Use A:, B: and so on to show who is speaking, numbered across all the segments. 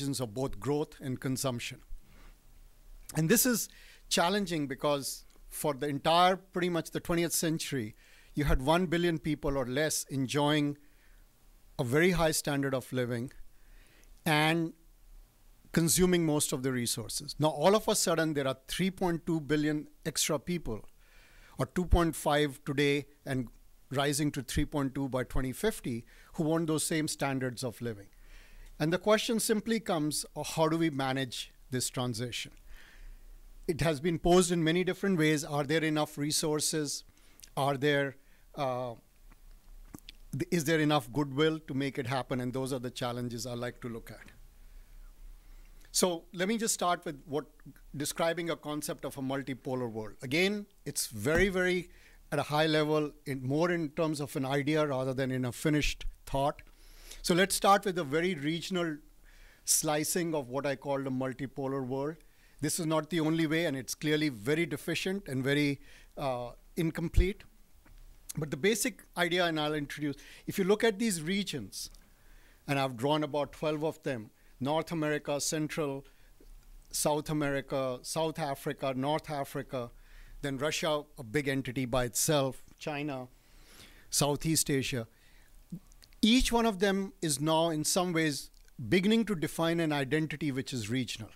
A: of both growth and consumption. And this is challenging because for the entire, pretty much the 20th century, you had 1 billion people or less enjoying a very high standard of living and consuming most of the resources. Now, all of a sudden, there are 3.2 billion extra people, or 2.5 today and rising to 3.2 by 2050, who want those same standards of living. And the question simply comes, how do we manage this transition? It has been posed in many different ways. Are there enough resources? Is there enough goodwill to make it happen? And those are the challenges I like to look at. So let me just start with describing a concept of a multipolar world. Again, it's very, very at a high level, more in terms of an idea rather than in a finished thought. So let's start with a very regional slicing of what I call the multipolar world. This is not the only way, and it's clearly very deficient and very incomplete. But the basic idea, and I'll introduce, if you look at these regions, and I've drawn about 12 of them, North America, Central, South America, South Africa, North Africa, then Russia, a big entity by itself, China, Southeast Asia. Each one of them is now in some ways beginning to define an identity which is regional.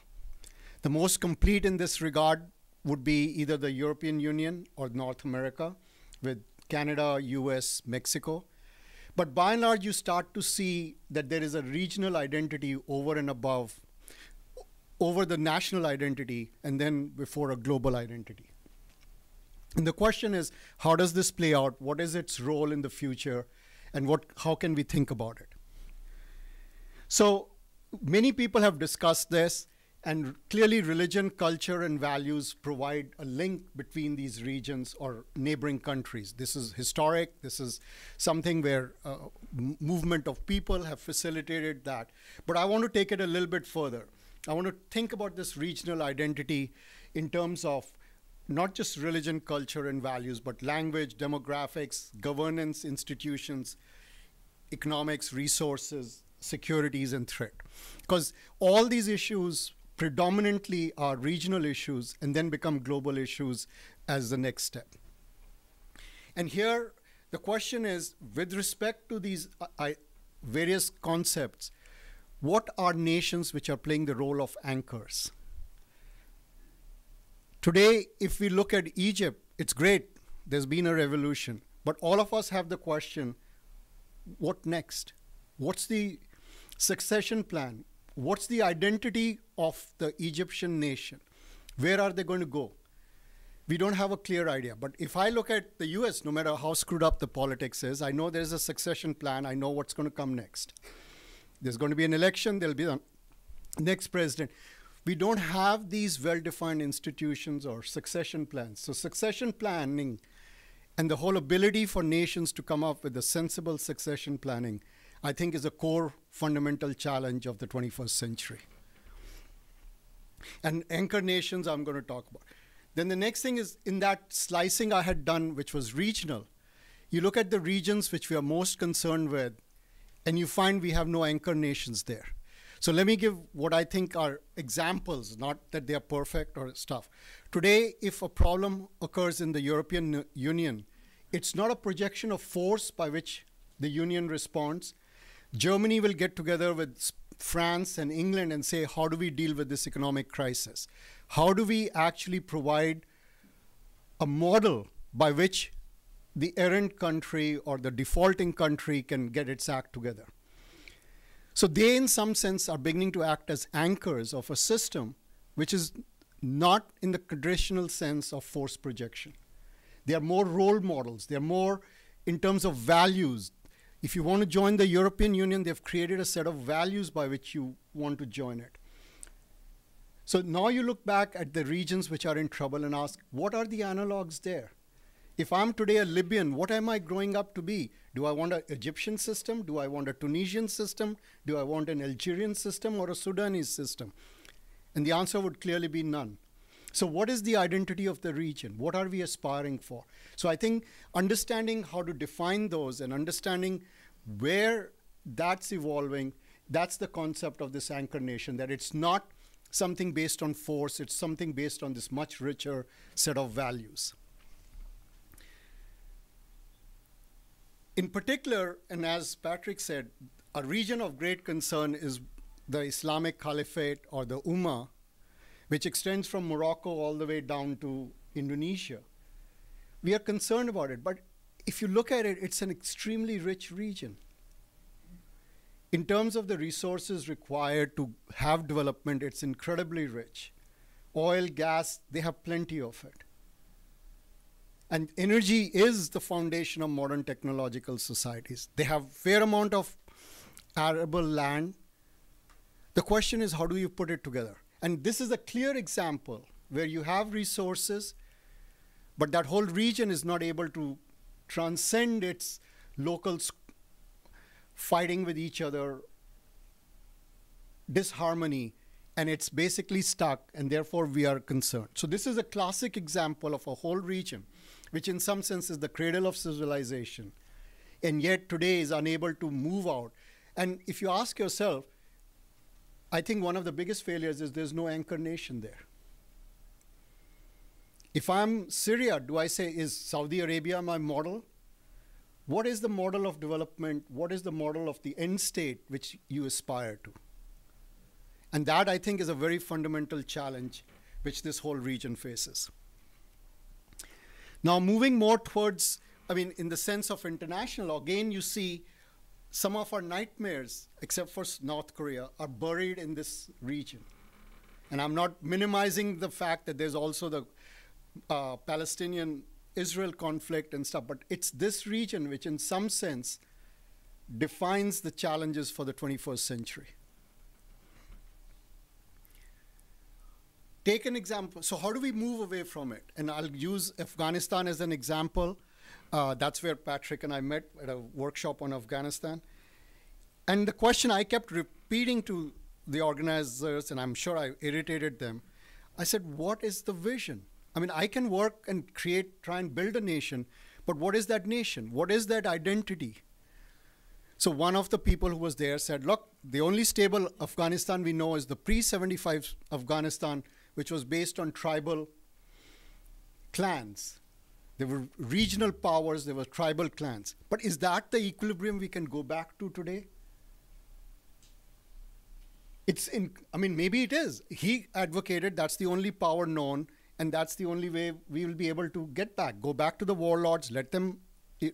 A: The most complete in this regard would be either the European Union or North America with Canada, US, Mexico. But by and large, you start to see that there is a regional identity over and above, over the national identity, and then before a global identity. And the question is, how does this play out? What is its role in the future? And how can we think about it? So many people have discussed this. And clearly, religion, culture, and values provide a link between these regions or neighboring countries. This is historic. This is something where movement of people have facilitated that. But I want to take it a little bit further. I want to think about this regional identity in terms of not just religion, culture, and values, but language, demographics, governance, institutions, economics, resources, securities, and threat. Because all these issues predominantly are regional issues and then become global issues as the next step. And here, the question is, with respect to these various concepts, what are nations which are playing the role of anchors? Today, if we look at Egypt, it's great. There's been a revolution. But all of us have the question, what next? What's the succession plan? What's the identity of the Egyptian nation? Where are they going to go? We don't have a clear idea. But if I look at the US, no matter how screwed up the politics is, I know there's a succession plan. I know what's going to come next. There's going to be an election. There'll be the next president. We don't have these well-defined institutions or succession plans. So succession planning and the whole ability for nations to come up with a sensible succession planning, I think, is a core fundamental challenge of the 21st century. And anchor nations I'm going to talk about. Then the next thing is, in that slicing I had done, which was regional, you look at the regions which we are most concerned with, and you find we have no anchor nations there. So let me give what I think are examples, not that they are perfect or stuff. Today, if a problem occurs in the European Union, it's not a projection of force by which the Union responds. Germany will get together with France and England and say, how do we deal with this economic crisis? How do we actually provide a model by which the errant country or the defaulting country can get its act together? So they, in some sense, are beginning to act as anchors of a system which is not in the traditional sense of force projection. They are more role models. They are more in terms of values. If you want to join the European Union, they've created a set of values by which you want to join it. So now you look back at the regions which are in trouble and ask, what are the analogs there? If I'm today a Libyan, what am I growing up to be? Do I want an Egyptian system? Do I want a Tunisian system? Do I want an Algerian system or a Sudanese system? And the answer would clearly be none. So what is the identity of the region? What are we aspiring for? So I think understanding how to define those and understanding where that's evolving That's the concept of this anchor nation, that it's not something based on force, it's something based on this much richer set of values. In particular, and as Patrick said, a region of great concern is the Islamic Caliphate, or the Ummah, which extends from Morocco all the way down to Indonesia. We are concerned about it, but if you look at it, it's an extremely rich region. In terms of the resources required to have development, it's incredibly rich. Oil, gas, they have plenty of it. And energy is the foundation of modern technological societies. They have a fair amount of arable land. The question is, how do you put it together? And this is a clear example where you have resources, but that whole region is not able to transcend its locals fighting with each other, disharmony, and it's basically stuck, and therefore we are concerned. So this is a classic example of a whole region, which in some sense is the cradle of civilization, and yet today is unable to move out. And if you ask yourself, I think one of the biggest failures is there's no anchor nation there. If I'm Syria, do I say, is Saudi Arabia my model? What is the model of development? What is the model of the end state which you aspire to? And that, I think, is a very fundamental challenge which this whole region faces. Now, moving more towards, in the sense of international, again, you see some of our nightmares, except for North Korea, are buried in this region. And I'm not minimizing the fact that there's also the Palestinian-Israel conflict and stuff, but it's this region which in some sense defines the challenges for the 21st century. Take an example. So how do we move away from it? And I'll use Afghanistan as an example. That's where Patrick and I met at a workshop on Afghanistan. And the question I kept repeating to the organizers, and I'm sure I irritated them, I said, what is the vision? I can work and try and build a nation, but what is that nation? What is that identity? So one of the people who was there said, look, the only stable Afghanistan we know is the pre-75 Afghanistan, which was based on tribal clans. There were regional powers, there were tribal clans. But is that the equilibrium we can go back to today? Maybe it is. He advocated that's the only power known, and that's the only way we will be able to go back to the warlords, let them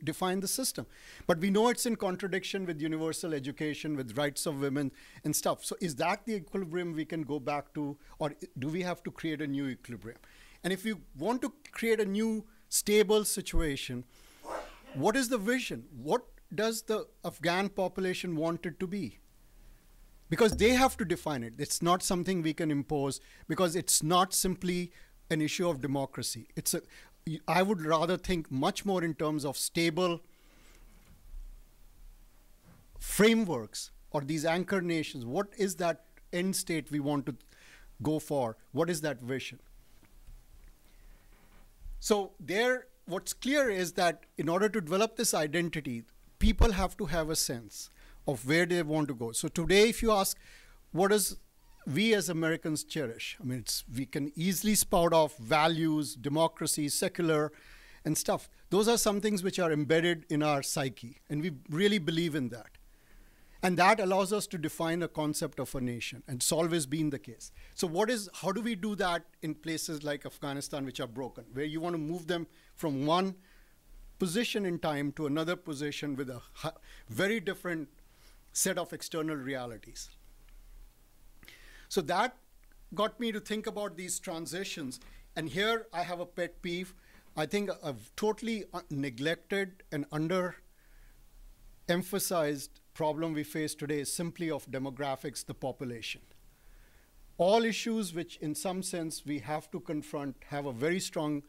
A: define the system. But we know it's in contradiction with universal education, with rights of women and stuff. So is that the equilibrium we can go back to, or do we have to create a new equilibrium? And if you want to create a new stable situation, what is the vision? What does the Afghan population want it to be? Because they have to define it. It's not something we can impose, because it's not simply an issue of democracy. I would rather think much more in terms of stable frameworks or these anchor nations. What is that end state we want to go for? What is that vision? So what's clear is that in order to develop this identity, people have to have a sense of where they want to go. So today, if you ask, what does we as Americans cherish? We can easily spout off values, democracy, secular, and stuff. Those are some things which are embedded in our psyche, and we really believe in that. And that allows us to define a concept of a nation, and it's always been the case. So how do we do that in places like Afghanistan, which are broken, where you want to move them from one position in time to another position with a very different set of external realities? So that got me to think about these transitions. And here I have a pet peeve. I think a totally neglected and underemphasized problem we face today is simply of demographics, the population. All issues which in some sense we have to confront have a very strong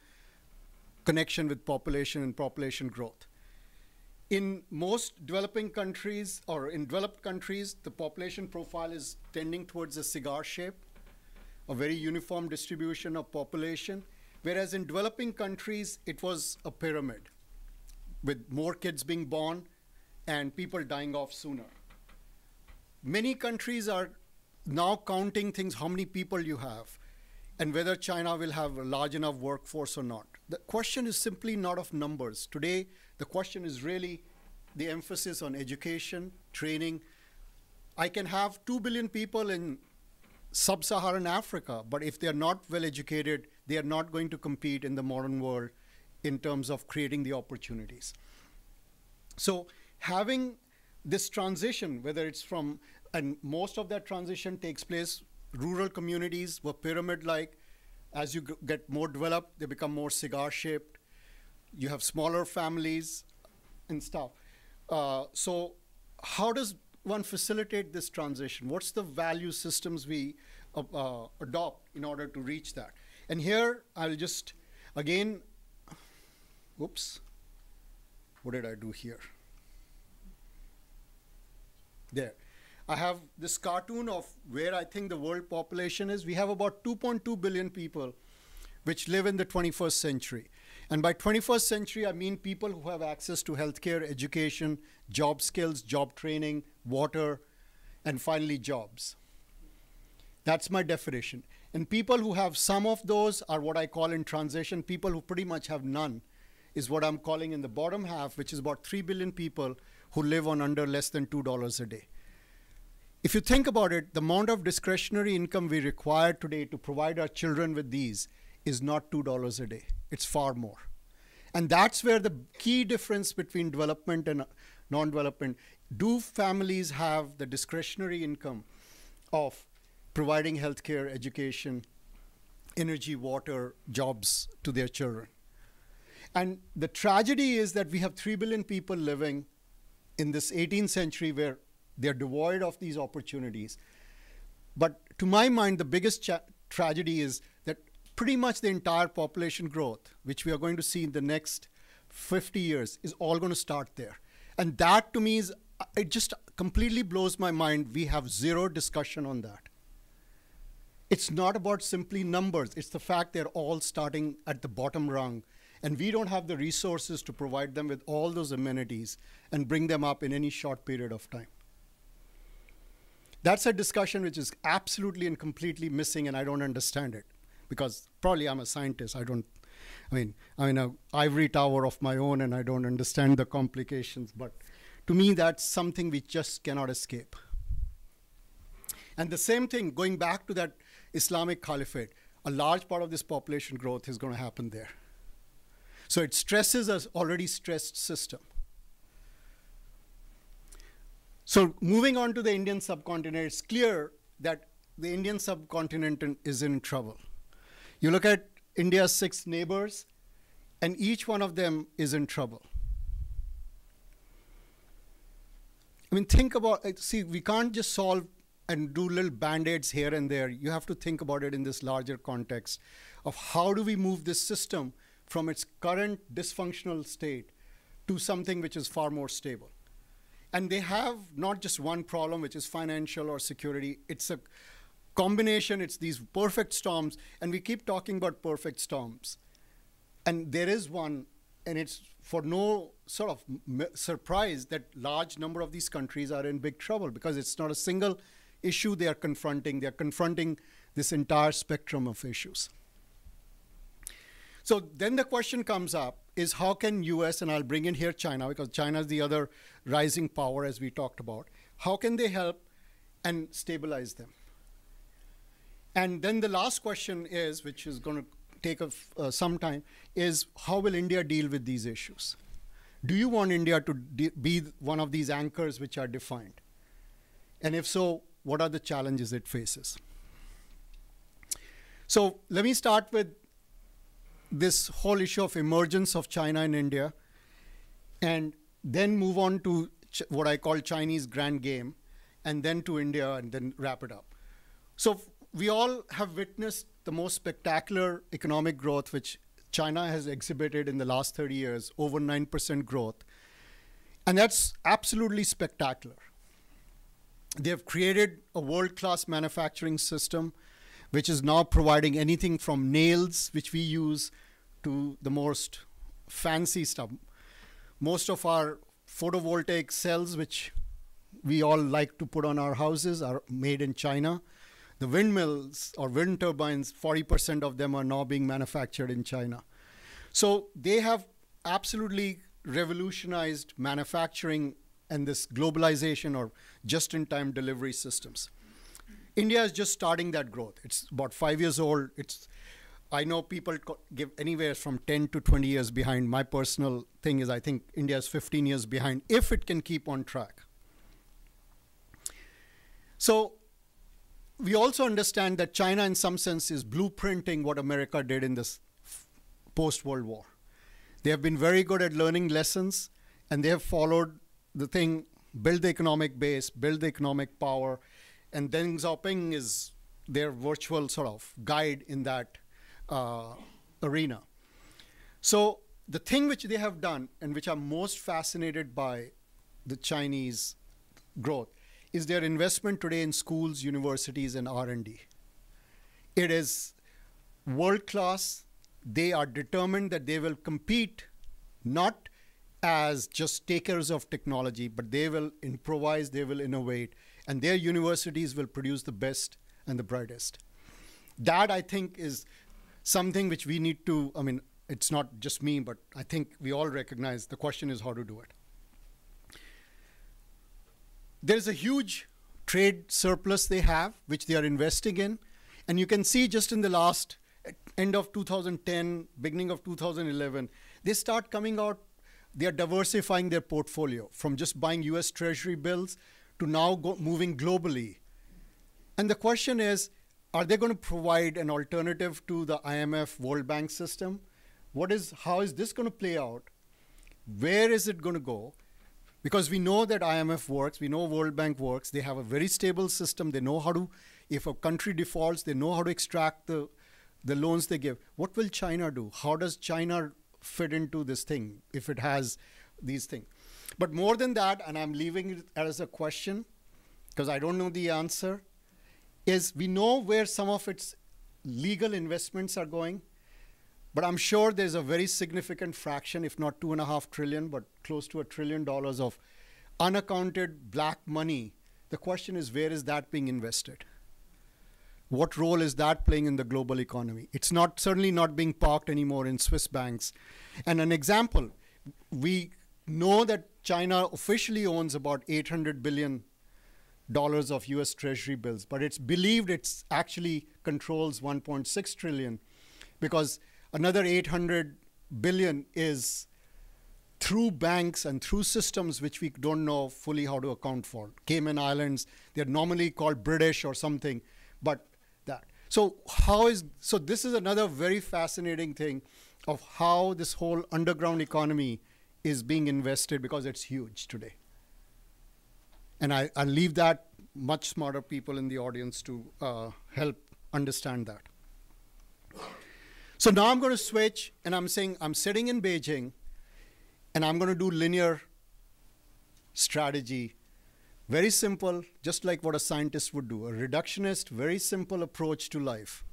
A: connection with population and population growth. In most developing countries, or in developed countries, the population profile is tending towards a cigar shape, a very uniform distribution of population, whereas in developing countries, it was a pyramid with more kids being born and people dying off sooner. many countries are now counting things, how many people you have, and whether China will have a large enough workforce or not. The question is simply not of numbers. Today, the question is really the emphasis on education, training. I can have 2 billion people in sub-Saharan Africa, but if they're not well educated, they are not going to compete in the modern world in terms of creating the opportunities. So having this transition, whether it's from, and most of that transition takes place, rural communities were pyramid-like. As you get more developed, they become more cigar-shaped. You have smaller families and stuff. So how does one facilitate this transition? What's the value systems we adopt in order to reach that? And here, I'll just, again, whoops, what did I do here? There. I have this cartoon of where I think the world population is. We have about 2.2 billion people which live in the 21st century. And by 21st century, I mean people who have access to healthcare, education, job skills, job training, water, and finally jobs. That's my definition. And people who have some of those are what I call in transition. People who pretty much have none is what I'm calling in the bottom half, which is about 3 billion people who live on under less than $2 a day. If you think about it, the amount of discretionary income we require today to provide our children with these is not $2 a day. It's far more. And that's where the key difference between development and non-development. Do families have the discretionary income of providing healthcare, education, energy, water, jobs to their children? And the tragedy is that we have 3 billion people living in this 18th century where they're devoid of these opportunities. But to my mind, the biggest tragedy is that pretty much the entire population growth, which we are going to see in the next 50 years, is all going to start there. And that to me is, it just completely blows my mind. We have zero discussion on that. It's not about simply numbers. It's the fact they're all starting at the bottom rung. And we don't have the resources to provide them with all those amenities and bring them up in any short period of time. That's a discussion which is absolutely and completely missing, and I don't understand it. Because probably I'm a scientist. I'm in an ivory tower of my own, and I don't understand the complications. But to me, that's something we just cannot escape. And the same thing, going back to that Islamic Caliphate, a large part of this population growth is going to happen there. So it stresses an already stressed system. So moving on to the Indian subcontinent, it's clear that the Indian subcontinent is in trouble. You look at India's 6 neighbors, and each one of them is in trouble. I mean, think about it. See, we can't just solve and do little band-aids here and there. You have to think about it in this larger context of how do we move this system from its current dysfunctional state to something which is far more stable. And they have not just one problem, which is financial or security. It's a combination. It's these perfect storms. And we keep talking about perfect storms. And there is one, and it's for no sort of surprise that large number of these countries are in big trouble because it's not a single issue they are confronting. They are confronting this entire spectrum of issues. So then the question comes up is how can US, and I'll bring in here China, because China is the other rising power as we talked about, how can they help and stabilize them? And then the last question is, which is going to take some time, is how will India deal with these issues? Do you want India to be one of these anchors which are defined? And if so, what are the challenges it faces? So let me start with this whole issue of emergence of China in India, and then move on to what I call Chinese grand game, and then to India, and then wrap it up. So we all have witnessed the most spectacular economic growth which China has exhibited in the last 30 years, over 9% growth. And that's absolutely spectacular. They have created a world-class manufacturing system which is now providing anything from nails, which we use, to the most fancy stuff. Most of our photovoltaic cells, which we all like to put on our houses are made in China. The windmills or wind turbines, 40% of them are now being manufactured in China. So they have absolutely revolutionized manufacturing and this globalization or just-in-time delivery systems. India is just starting that growth. It's about 5 years old. I know people give anywhere from 10 to 20 years behind. My personal thing is I think India is 15 years behind if it can keep on track. So we also understand that China in some sense is blueprinting what America did in this post-World War. They have been very good at learning lessons, and they have followed the thing, build the economic base, build the economic power, and Deng Xiaoping is their virtual sort of guide in that arena. So the thing which they have done, and which I'm most fascinated by the Chinese growth, is their investment today in schools, universities, and R&D. It is world-class. They are determined that they will compete not as just takers of technology, but they will improvise, they will innovate, and their universities will produce the best and the brightest. That, I think, is something which we need to, I mean, it's not just me, but I think we all recognize the question is how to do it. There's a huge trade surplus they have, which they are investing in. And you can see just in the last end of 2010, beginning of 2011, they start coming out, they are diversifying their portfolio from just buying US Treasury bills to now moving globally. And the question is, are they going to provide an alternative to the IMF World Bank system? How is this going to play out? Where is it going to go? Because we know that IMF works, we know World Bank works, they have a very stable system, they know how to, if a country defaults, they know how to extract the loans they give. What will China do? How does China fit into this thing if it has these things? But more than that, and I'm leaving it as a question, because I don't know the answer, is we know where some of its legal investments are going, but I'm sure there's a very significant fraction, if not $2.5 trillion, but close to $1 trillion of unaccounted black money. The question is, where is that being invested? What role is that playing in the global economy? It's certainly not being parked anymore in Swiss banks. And an example, we know that China officially owns about $800 billion of US Treasury bills, but it's believed it's actually controls 1.6 trillion because another 800 billion is through banks and through systems which we don't know fully how to account for. Cayman Islands, they're normally called British or something, but that. So this is another very fascinating thing of how this whole underground economy is being invested because it's huge today. And I'll leave that much smarter people in the audience to help understand that. So now I'm going to switch, and I'm saying I'm sitting in Beijing, and I'm going to do linear strategy. Very simple, just like what a scientist would do. A reductionist, very simple approach to life.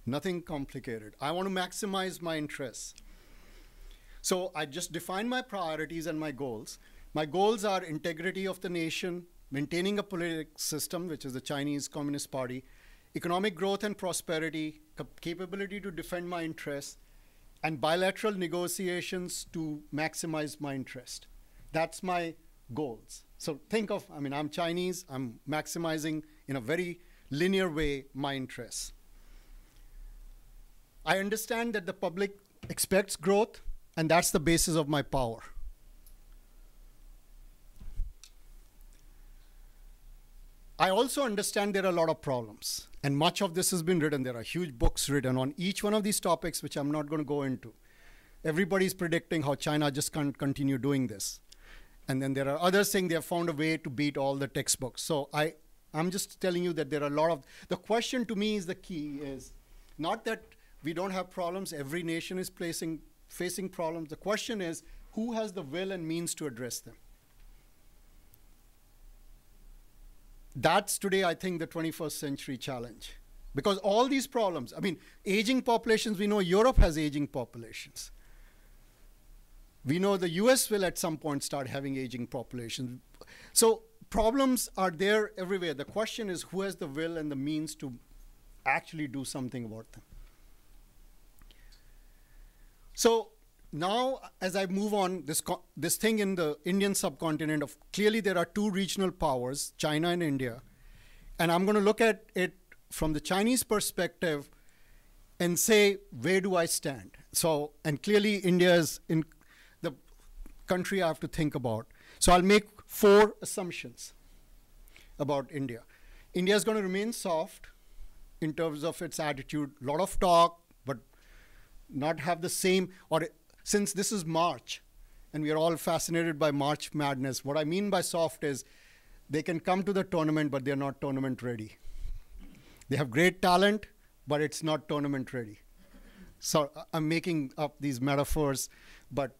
A: Nothing complicated. I want to maximize my interests. So I just define my priorities and my goals. My goals are integrity of the nation, maintaining a political system, which is the Chinese Communist Party, economic growth and prosperity, capability to defend my interests, and bilateral negotiations to maximize my interest. That's my goals. So think of, I'm Chinese, I'm maximizing in a very linear way my interests. I understand that the public expects growth, and that's the basis of my power. I also understand there are a lot of problems, and much of this has been written. There are huge books written on each one of these topics, which I'm not going to go into. Everybody's predicting how China just can't continue doing this. And then there are others saying they have found a way to beat all the textbooks. So I'm just telling you that there are a lot of, the question to me is the key is not that we don't have problems. Every nation is facing problems. The question is, who has the will and means to address them? That's today, I think, the 21st century challenge. Because all these problems, aging populations, we know Europe has aging populations. We know the US will at some point start having aging populations. So problems are there everywhere. The question is who has the will and the means to actually do something about them. So now, as I move on, this thing in the Indian subcontinent, clearly there are two regional powers, China and India. And I'm going to look at it from the Chinese perspective and say, where do I stand? So, and clearly India is in the country I have to think about. So I'll make 4 assumptions about India. India is going to remain soft in terms of its attitude, a lot of talk, but not have the same, or since this is March, and we are all fascinated by March madness, what I mean by soft is they can come to the tournament, but they're not tournament ready. They have great talent, but it's not tournament ready. So I'm making up these metaphors, but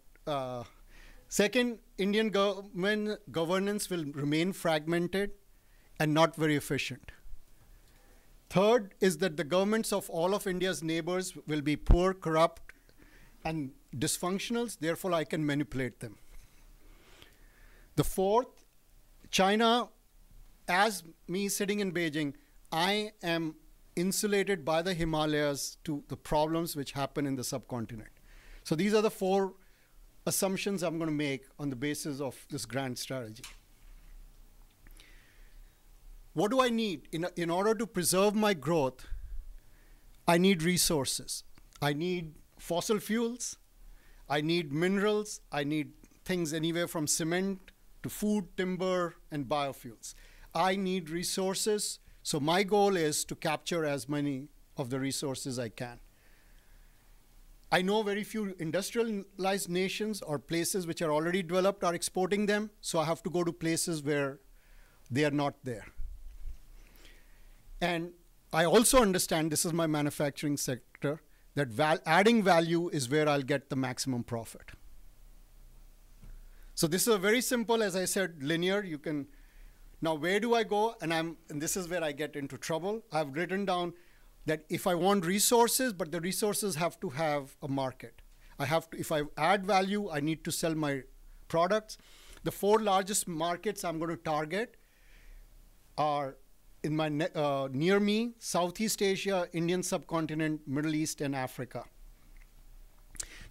A: second, Indian governance will remain fragmented and not very efficient. Third is that the governments of all of India's neighbors will be poor, corrupt, and dysfunctional, therefore I can manipulate them. The fourth, China, as me sitting in Beijing, I am insulated by the Himalayas to the problems which happen in the subcontinent. So these are the 4 assumptions I'm going to make on the basis of this grand strategy. What do I need? In order to preserve my growth, I need resources. I need fossil fuels. I need minerals. I need things anywhere from cement to food, timber, and biofuels. I need resources. So my goal is to capture as many of the resources I can. I know very few industrialized nations or places which are already developed are exporting them. So I have to go to places where they are not there. And I also understand, this is my manufacturing sector, that adding value is where I'll get the maximum profit. So this is a very simple, as I said, linear. You can, now where do I go? And this is where I get into trouble. I've written down that if I want resources, but the resources have to have a market. If I add value, I need to sell my products. The 4 largest markets I'm going to target are in my near me, Southeast Asia, Indian subcontinent, Middle East, and Africa.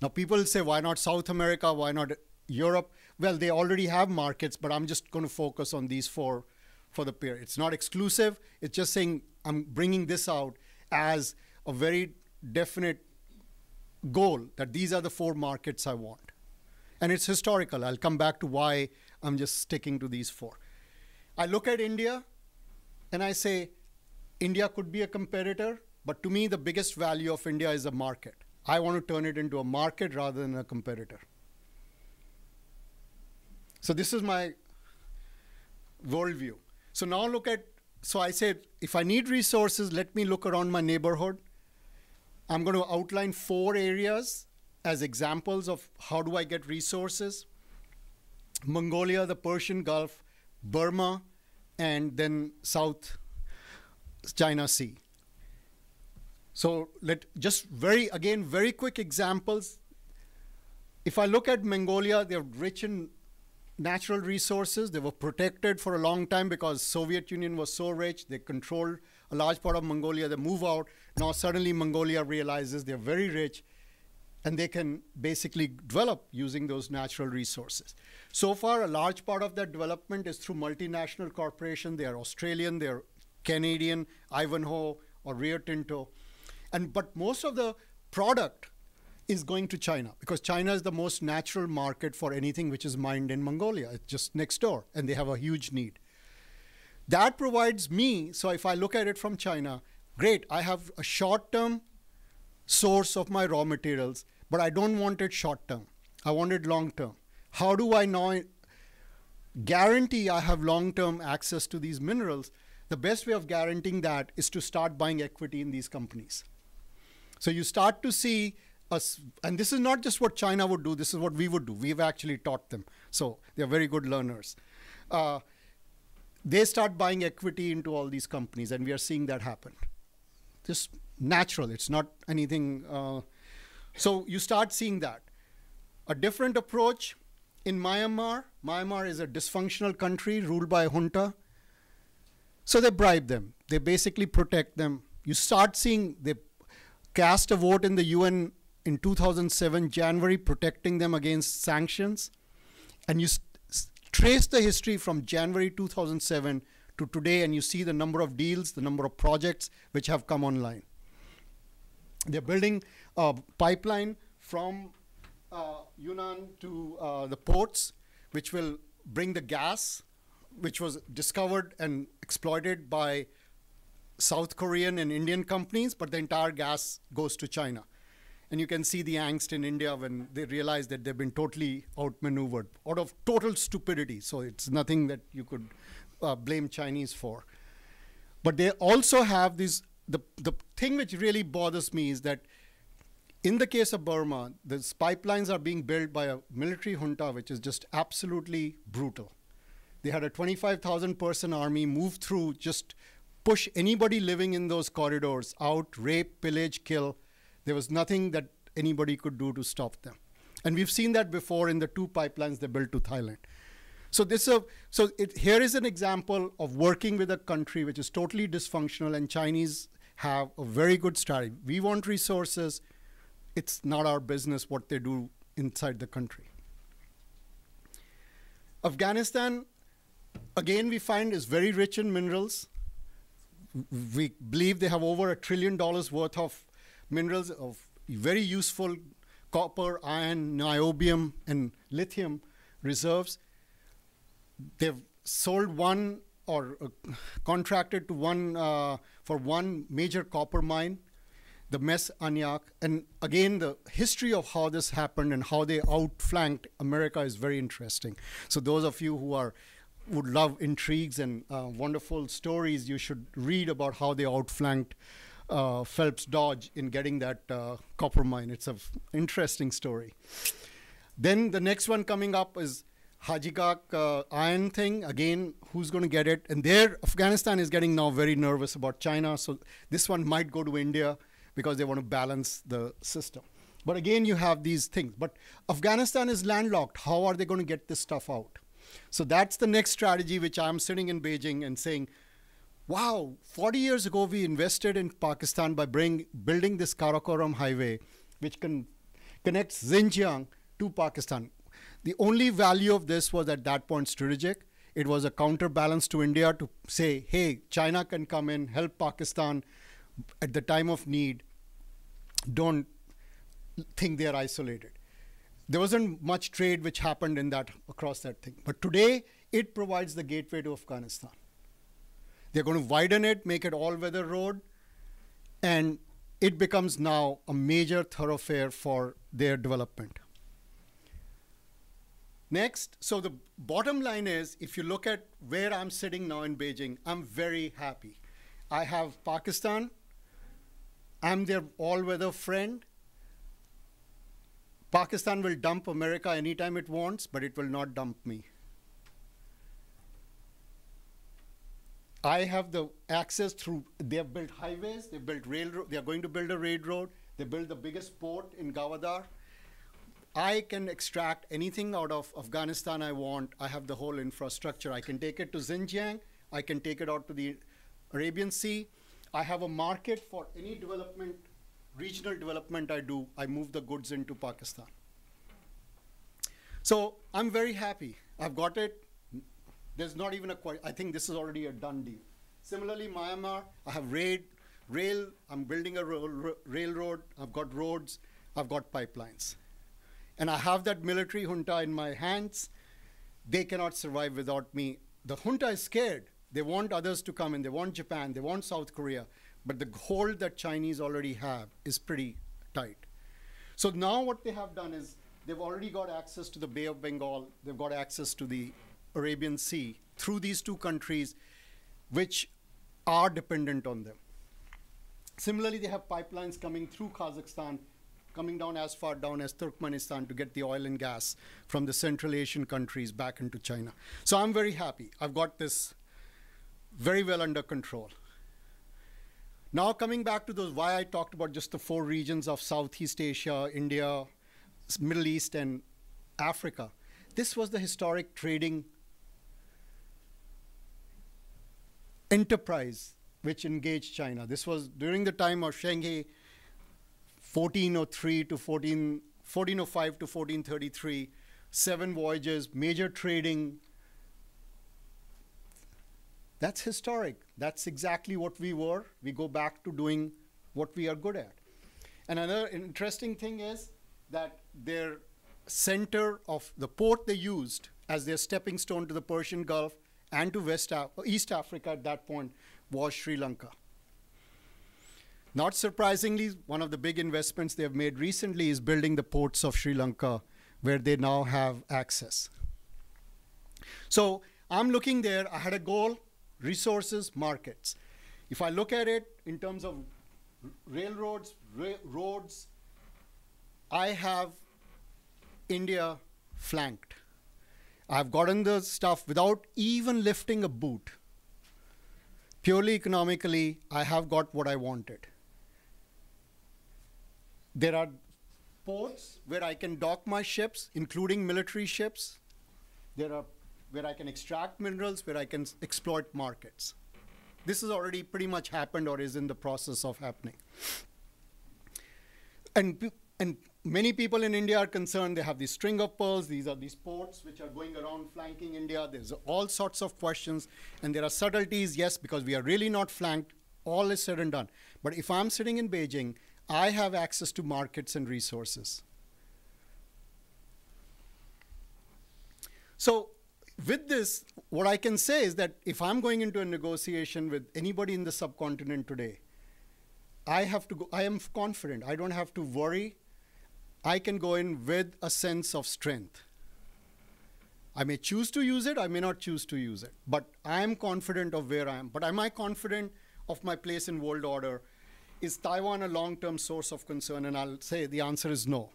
A: Now people say, why not South America? Why not Europe? Well, they already have markets, but I'm just going to focus on these 4 for the period. It's not exclusive. It's just saying I'm bringing this out as a very definite goal that these are the 4 markets I want. And it's historical. I'll come back to why I'm just sticking to these 4. I look at India, and I say, India could be a competitor, but to me, the biggest value of India is a market. I want to turn it into a market rather than a competitor. So this is my worldview. So now look at, so I said, if I need resources, let me look around my neighborhood. I'm going to outline 4 areas as examples of how do I get resources. Mongolia, the Persian Gulf, Burma, and then South China Sea. So just very quick examples. If I look at Mongolia, they're rich in natural resources. They were protected for a long time because Soviet Union was so rich. They controlled a large part of Mongolia. They move out. Now suddenly Mongolia realizes they're very rich and they can basically develop using those natural resources. So far, a large part of that development is through multinational corporations. They are Australian, they're Canadian, Ivanhoe, or Rio Tinto. But most of the product is going to China because China is the most natural market for anything which is mined in Mongolia. It's just next door, and they have a huge need. That provides me, so if I look at it from China, great, I have a short-term source of my raw materials, but I don't want it short-term. I want it long-term. How do I now guarantee I have long-term access to these minerals? The best way of guaranteeing that is to start buying equity in these companies. So you start to see us, and this is not just what China would do, this is what we would do. We've actually taught them. So they're very good learners. They start buying equity into all these companies, and we are seeing that happen. Just natural, it's not anything. So you start seeing that. A different approach In Myanmar, Myanmar is a dysfunctional country ruled by a junta. So they bribe them. They basically protect them. You start seeing they cast a vote in the UN in 2007, January, protecting them against sanctions. And you trace the history from January 2007 to today, and you see the number of deals, the number of projects which have come online. They're building a pipeline from Yunnan to the ports, which will bring the gas, which was discovered and exploited by South Korean and Indian companies, but the entire gas goes to China. And you can see the angst in India when they realize that they've been totally outmaneuvered out of total stupidity. So it's nothing that you could blame Chinese for. But they also have these, the thing which really bothers me is that in the case of Burma, these pipelines are being built by a military junta, which is just absolutely brutal. They had a 25,000 person army move through, just push anybody living in those corridors out, rape, pillage, kill. There was nothing that anybody could do to stop them. And we've seen that before in the 2 pipelines they built to Thailand. So here is an example of working with a country which is totally dysfunctional, and Chinese have a very good strategy. We want resources. It's not our business what they do inside the country. Afghanistan, again, we find is very rich in minerals. We believe they have over $1 trillion worth of minerals of very useful copper, iron, niobium, and lithium reserves. They've sold one or contracted to one for one major copper mine, the Mes Anyak. And again, the history of how this happened and how they outflanked America is very interesting. So those of you who would love intrigues and wonderful stories, you should read about how they outflanked Phelps Dodge in getting that copper mine. It's an interesting story. Then the next one coming up is Hajikak iron thing. Again, who's going to get it? And there, Afghanistan is getting now very nervous about China. So this one might go to India because they want to balance the system. But again, you have these things. But Afghanistan is landlocked. How are they going to get this stuff out? So that's the next strategy, which I'm sitting in Beijing and saying, wow, 40 years ago, we invested in Pakistan by building this Karakoram highway, which connects Xinjiang to Pakistan. The only value of this was at that point strategic. It was a counterbalance to India to say, hey, China can come in, help Pakistan at the time of need. Don't think they're isolated. There wasn't much trade which happened in that across that thing. But today, it provides the gateway to Afghanistan. They're going to widen it, make it all-weather road, and it becomes now a major thoroughfare for their development. Next, so the bottom line is, if you look at where I'm sitting now in Beijing, I'm very happy. I have Pakistan. I'm their all-weather friend. Pakistan will dump America anytime it wants, but it will not dump me. I have the access through, they have built highways, they built railroad, they are going to build a railroad, they built the biggest port in Gawadar. I can extract anything out of Afghanistan I want. I have the whole infrastructure. I can take it to Xinjiang. I can take it out to the Arabian Sea. I have a market for any development, regional development I do. I move the goods into Pakistan. So I'm very happy. I've got it. There's not even I think this is already a done deal. Similarly, Myanmar, I have rail, I'm building a railroad, I've got roads, I've got pipelines. And I have that military junta in my hands. They cannot survive without me. The junta is scared. They want others to come in. They want Japan. They want South Korea. But the hold that Chinese already have is pretty tight. So now what they have done is they've already got access to the Bay of Bengal. They've got access to the Arabian Sea through these 2 countries, which are dependent on them. Similarly, they have pipelines coming through Kazakhstan, coming down as far down as Turkmenistan to get the oil and gas from the Central Asian countries back into China. So I'm very happy. I've got this very well under control. Now coming back to those, why I talked about just the 4 regions of Southeast Asia, India, Middle East, and Africa. this was the historic trading enterprise which engaged China. This was during the time of Shanghai, 1403 to 1405 to 1433, 7 voyages, major trading. That's historic. That's exactly what we were. We go back to doing what we are good at. And another interesting thing is that their center of the port they used as their stepping stone to the Persian Gulf and to East Africa at that point was Sri Lanka. Not surprisingly, one of the big investments they have made recently is building the ports of Sri Lanka, where they now have access. So I'm looking there. I had a goal: resources, markets. If I look at it in terms of railroads, roads, I have India flanked. I've gotten the stuff without even lifting a boot. Purely economically, I have got what I wanted. There are ports where I can dock my ships, including military ships. There are where I can extract minerals, where I can exploit markets. This has already pretty much happened or is in the process of happening. And many people in India are concerned. They have these string of pearls. These are these ports which are going around flanking India. There's all sorts of questions. And there are subtleties, yes, because we are really not flanked. All is said and done. But if I'm sitting in Beijing, I have access to markets and resources. So with this, what I can say is that if I'm going into a negotiation with anybody in the subcontinent today, I am confident. I don't have to worry. I can go in with a sense of strength. I may choose to use it, I may not choose to use it, but I am confident of where I am. But am I confident of my place in world order? Is Taiwan a long-term source of concern? And I'll say the answer is no.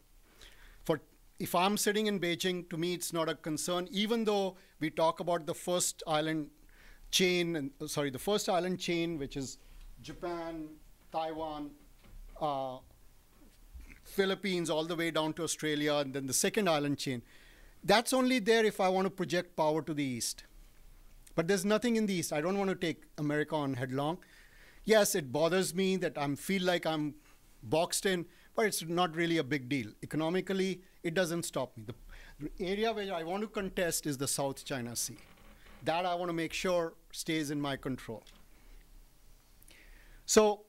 A: If I'm sitting in Beijing, to me it's not a concern, even though we talk about the first island chain, which is Japan, Taiwan, Philippines, all the way down to Australia, and then the second island chain. That's only there if I want to project power to the east. But there's nothing in the east. I don't want to take America on headlong. Yes, it bothers me that I feel like I'm boxed in, but it's not really a big deal. Economically, it doesn't stop me. The area where I want to contest is the South China Sea. That I want to make sure stays in my control. So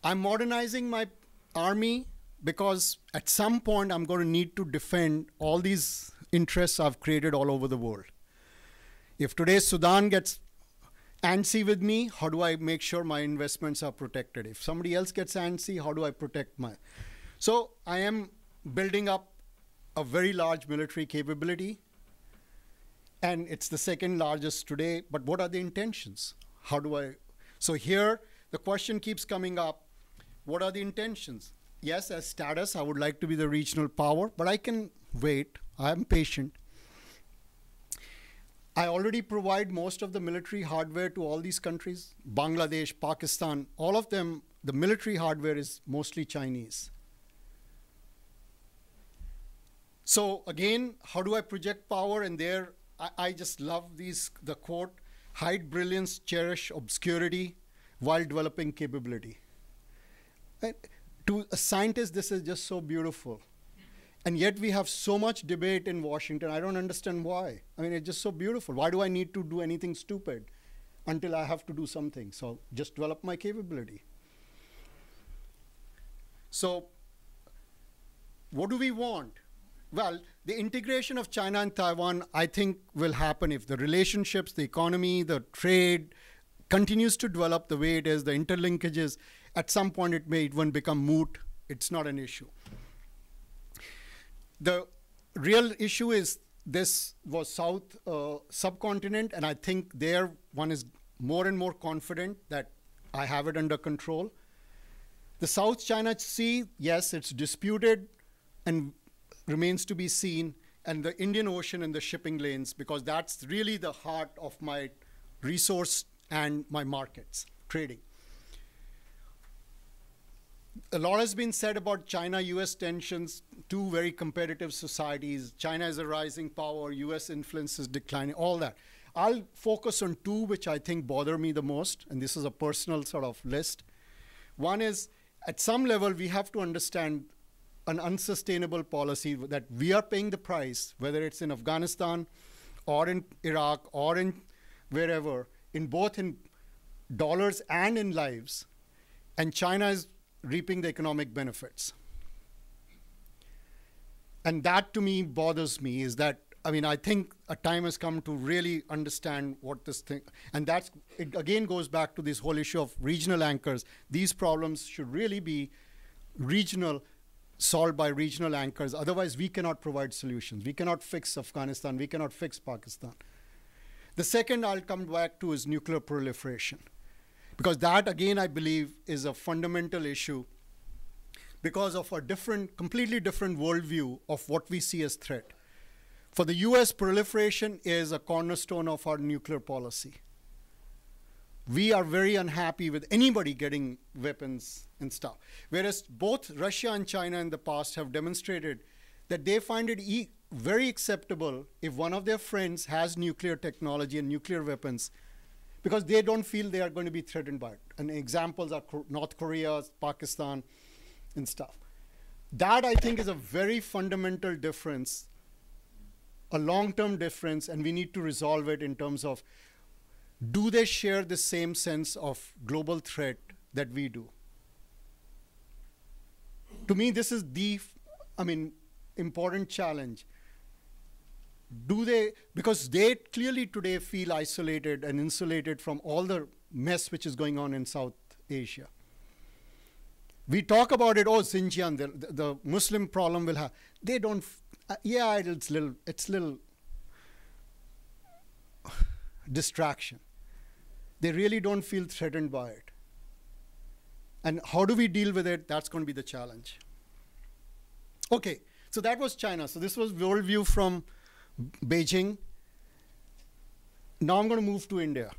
A: I'm modernizing my army because at some point I'm going to need to defend all these interests I've created all over the world. If today Sudan gets antsy with me, how do I make sure my investments are protected? If somebody else gets antsy, how do I protect my? So I am building up a very large military capability, and it's the second largest today, but what are the intentions? How do I? So here, the question keeps coming up, what are the intentions? Yes, as status, I would like to be the regional power, but I can wait. I'm patient. I already provide most of the military hardware to all these countries. Bangladesh, Pakistan, all of them, the military hardware is mostly Chinese. So again, how do I project power? And there, I just love the quote, hide brilliance, cherish obscurity, while developing capability. And to a scientist, this is just so beautiful. And yet we have so much debate in Washington. I don't understand why. I mean, it's just so beautiful. Why do I need to do anything stupid until I have to do something? So just develop my capability. So what do we want? Well, the integration of China and Taiwan, I think, will happen if the relationships, the economy, the trade continues to develop the way it is, the interlinkages. At some point, it may even become moot. It's not an issue. The real issue is this was South subcontinent, and I think there one is more and more confident that I have it under control. The South China Sea, yes, it's disputed and remains to be seen, and the Indian Ocean and the shipping lanes, because that's really the heart of my resource and my markets, trading. A lot has been said about China-US tensions. two very competitive societies. China is a rising power, US influence is declining, all that. I'll focus on two which I think bother me the most, and this is a personal sort of list. One is, at some level, we have to understand an unsustainable policy that we are paying the price, whether it's in Afghanistan or in Iraq or in wherever, in both in dollars and in lives, and China is reaping the economic benefits. And that to me bothers me, is that, I mean, I think a time has come to really understand what this thing, and that's, it again goes back to this whole issue of regional anchors. These problems should really be regional, solved by regional anchors. Otherwise, we cannot provide solutions. We cannot fix Afghanistan. We cannot fix Pakistan. The second I'll come back to is nuclear proliferation. Because that, again, I believe is a fundamental issue because of a different, completely different worldview of what we see as threat. For the US, proliferation is a cornerstone of our nuclear policy. We are very unhappy with anybody getting weapons and stuff. Whereas both Russia and China in the past have demonstrated that they find it very acceptable if one of their friends has nuclear technology and nuclear weapons, because they don't feel they are going to be threatened by it. And examples are North Korea, Pakistan, and stuff. That, I think, is a very fundamental difference, a long-term difference, and we need to resolve it in terms of, do they share the same sense of global threat that we do? To me, this is the, important challenge. Do they, because they clearly today feel isolated and insulated from all the mess which is going on in South Asia. We talk about it, oh, Xinjiang, the Muslim problem will have. They don't, yeah, it's little distraction. They really don't feel threatened by it. And how do we deal with it? That's going to be the challenge. Okay, so that was China. So this was worldview from Beijing. Now I'm going to move to India.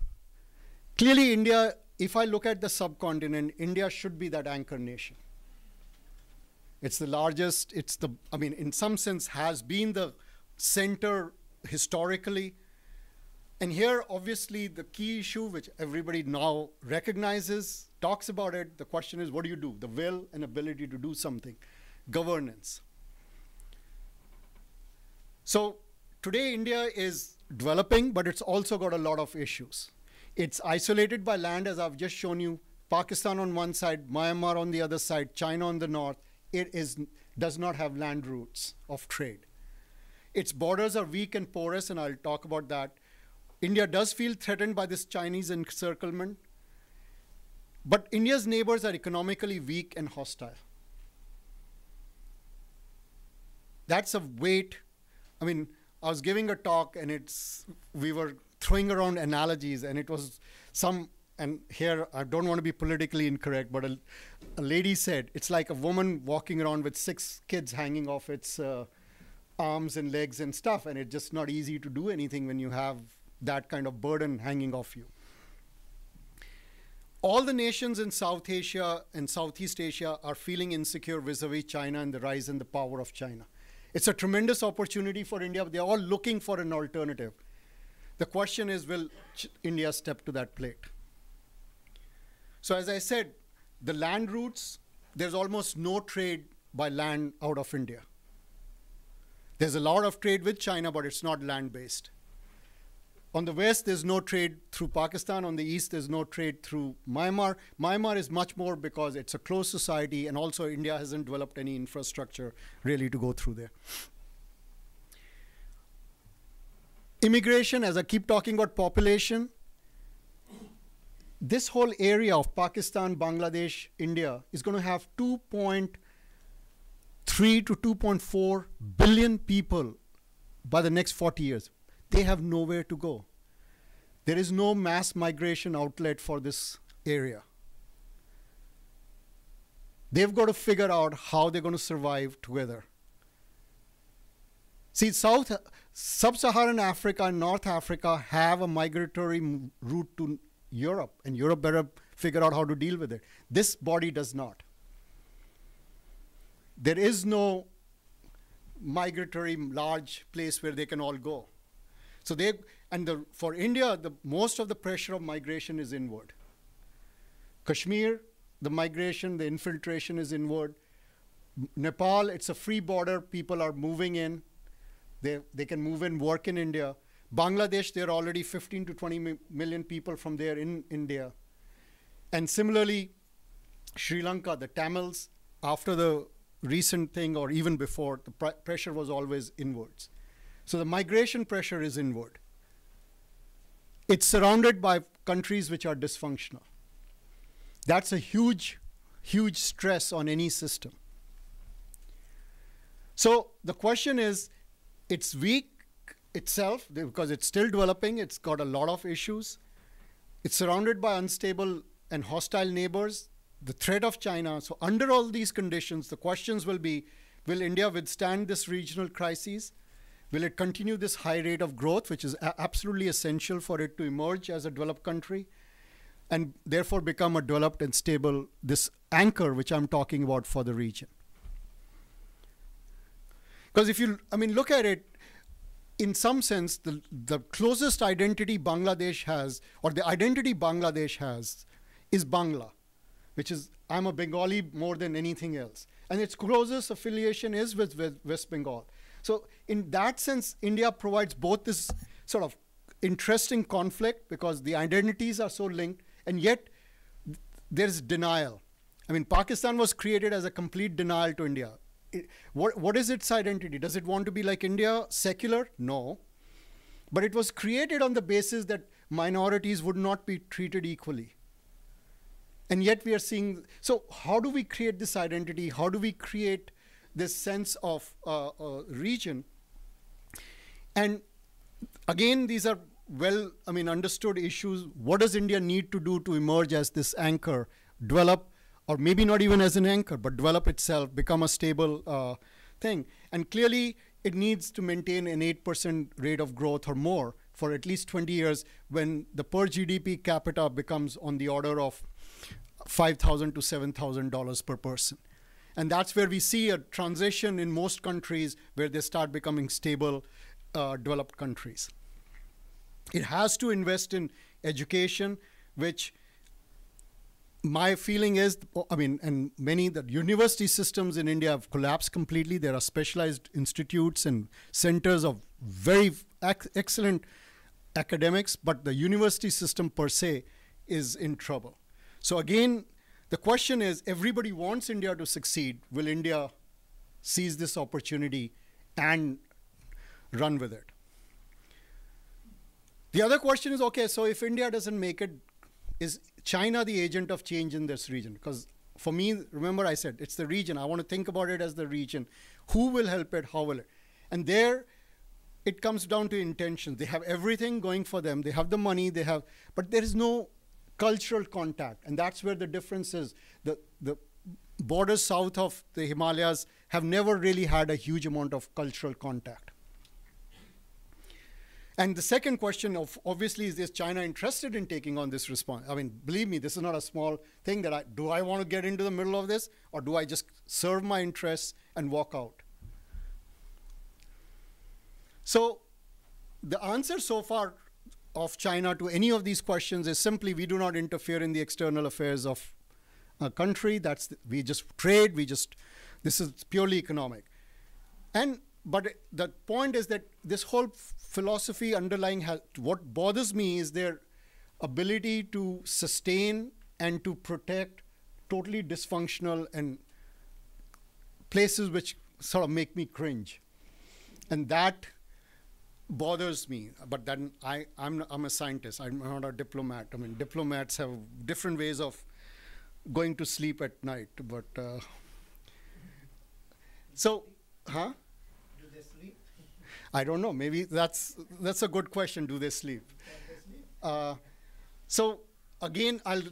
A: Clearly, India, if I look at the subcontinent, India should be that anchor nation. It's the largest, it's the, in some sense has been the center historically. And here, obviously, the key issue, which everybody now recognizes, talks about it, the question is, what do you do? The will and ability to do something, governance. So today, India is developing, but it's also got a lot of issues. It's isolated by land, as I've just shown you, Pakistan on one side, Myanmar on the other side, China on the north. It does not have land routes of trade. Its borders are weak and porous, and I'll talk about that. India does feel threatened by this Chinese encirclement, but India's neighbors are economically weak and hostile. That's a weight. I was giving a talk, and we were throwing around analogies, and it was and here I don't want to be politically incorrect, but a lady said, it's like a woman walking around with 6 kids hanging off its arms and legs and stuff, and it's just not easy to do anything when you have that kind of burden hanging off you. All the nations in South Asia and Southeast Asia are feeling insecure vis-a-vis China and the rise in the power of China. It's a tremendous opportunity for India, but they're all looking for an alternative. The question is, will India step to that plate? So as I said, the land routes, there's almost no trade by land out of India. There's a lot of trade with China, but it's not land-based. On the west, there's no trade through Pakistan. On the east, there's no trade through Myanmar. Myanmar is much more because it's a closed society, and also India hasn't developed any infrastructure really to go through there. Immigration, as I keep talking about population, this whole area of Pakistan, Bangladesh, India is going to have 2.3 to 2.4 billion people by the next 40 years. They have nowhere to go. There is no mass migration outlet for this area. They've got to figure out how they're going to survive together. See, Sub-Saharan Africa and North Africa have a migratory route to Europe, and Europe better figure out how to deal with it. This body does not. There is no migratory large place where they can all go. So for India, most of the pressure of migration is inward. Kashmir, the migration, the infiltration is inward. Nepal, it's a free border. People are moving in. They can move in, work in India. Bangladesh, there are already 15 to 20 million people from there in India. And similarly, Sri Lanka, the Tamils, after the recent thing or even before, the pressure was always inwards. So the migration pressure is inward. It's surrounded by countries which are dysfunctional. That's a huge, huge stress on any system. So the question is, it's weak itself because it's still developing. It's got a lot of issues. It's surrounded by unstable and hostile neighbors, the threat of China. So under all these conditions, the questions will be, will India withstand this regional crisis? Will it continue this high rate of growth, which is absolutely essential for it to emerge as a developed country and therefore become a developed and stable, this anchor which I'm talking about for the region? Because if you, look at it, in some sense, the closest identity Bangladesh has, or the identity Bangladesh has, is Bangla, which is, I'm a Bengali more than anything else. And its closest affiliation is with West Bengal. So in that sense, India provides both this sort of interesting conflict because the identities are so linked, and yet there's denial. Pakistan was created as a complete denial to India. What is its identity? Does it want to be like India, secular? No. But it was created on the basis that minorities would not be treated equally. And yet we are seeing, so how do we create this identity? How do we create this sense of region? And again, these are understood issues. What does India need to do to emerge as this anchor, develop, or maybe not even as an anchor, but develop itself, become a stable thing? And clearly, it needs to maintain an 8% rate of growth or more for at least 20 years when the per GDP capita becomes on the order of $5,000 to $7,000 per person. And that's where we see a transition in most countries where they start becoming stable, developed countries. It has to invest in education, which my feeling is, and the university systems in India have collapsed completely. There are specialized institutes and centers of very excellent academics, but the university system per se is in trouble. So again, the question is, everybody wants India to succeed. Will India seize this opportunity and run with it? The other question is, okay, so if India doesn't make it, is China the agent of change in this region? Because for me, remember I said, it's the region. I want to think about it as the region. Who will help it? How will it? And there, it comes down to intentions. They have everything going for them. They have the money. But there is no cultural contact. And that's where the difference is. The borders south of the Himalayas have never really had a huge amount of cultural contact. And the second question of, obviously, is China interested in taking on this response? Believe me, this is not a small thing that do I want to get into the middle of this, or do I just serve my interests and walk out? So the answer so far of China to any of these questions is simply, we do not interfere in the external affairs of a country. We just trade, this is purely economic. But the point is that this whole philosophy underlying, what bothers me is their ability to sustain and to protect totally dysfunctional and places which sort of make me cringe. And that bothers me. But then I'm a scientist. I'm not a diplomat. Diplomats have different ways of going to sleep at night. But I don't know. Maybe that's a good question. Do they sleep? So again, I'll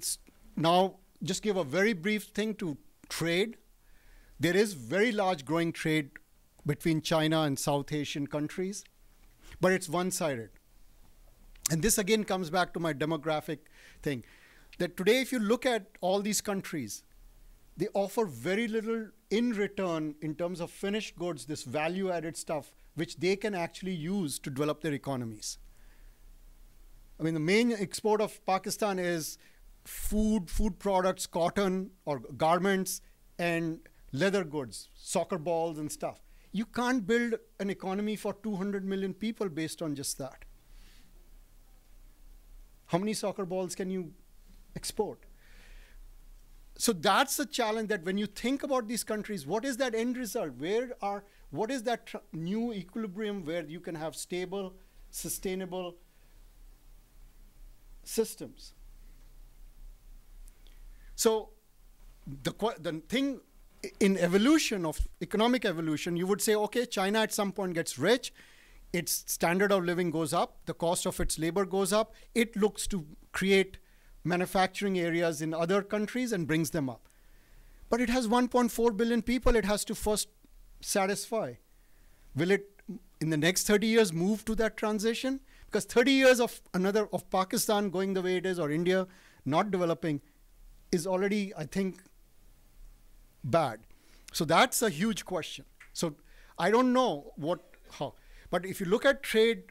A: now just give a very brief thing to trade. There is very large growing trade between China and South Asian countries, but it's one-sided. And this again comes back to my demographic thing, that today if you look at all these countries, they offer very little in return in terms of finished goods, this value-added stuff, which they can actually use to develop their economies. I mean, the main export of Pakistan is food products, cotton or garments, and leather goods, soccer balls and stuff. You can't build an economy for 200 million people based on just that. How many soccer balls can you export? So that's the challenge, that when you think about these countries, what is that end result? What is that new equilibrium where you can have stable, sustainable systems? So the thing in evolution, of economic evolution, you would say, okay, China at some point gets rich, its standard of living goes up, the cost of its labor goes up, it looks to create manufacturing areas in other countries and brings them up. But it has 1.4 billion people it has to first satisfy. Will it, in the next 30 years, move to that transition? Because 30 years of Pakistan going the way it is, or India not developing, is already, I think, bad. So that's a huge question. So I don't know how. But if you look at trade,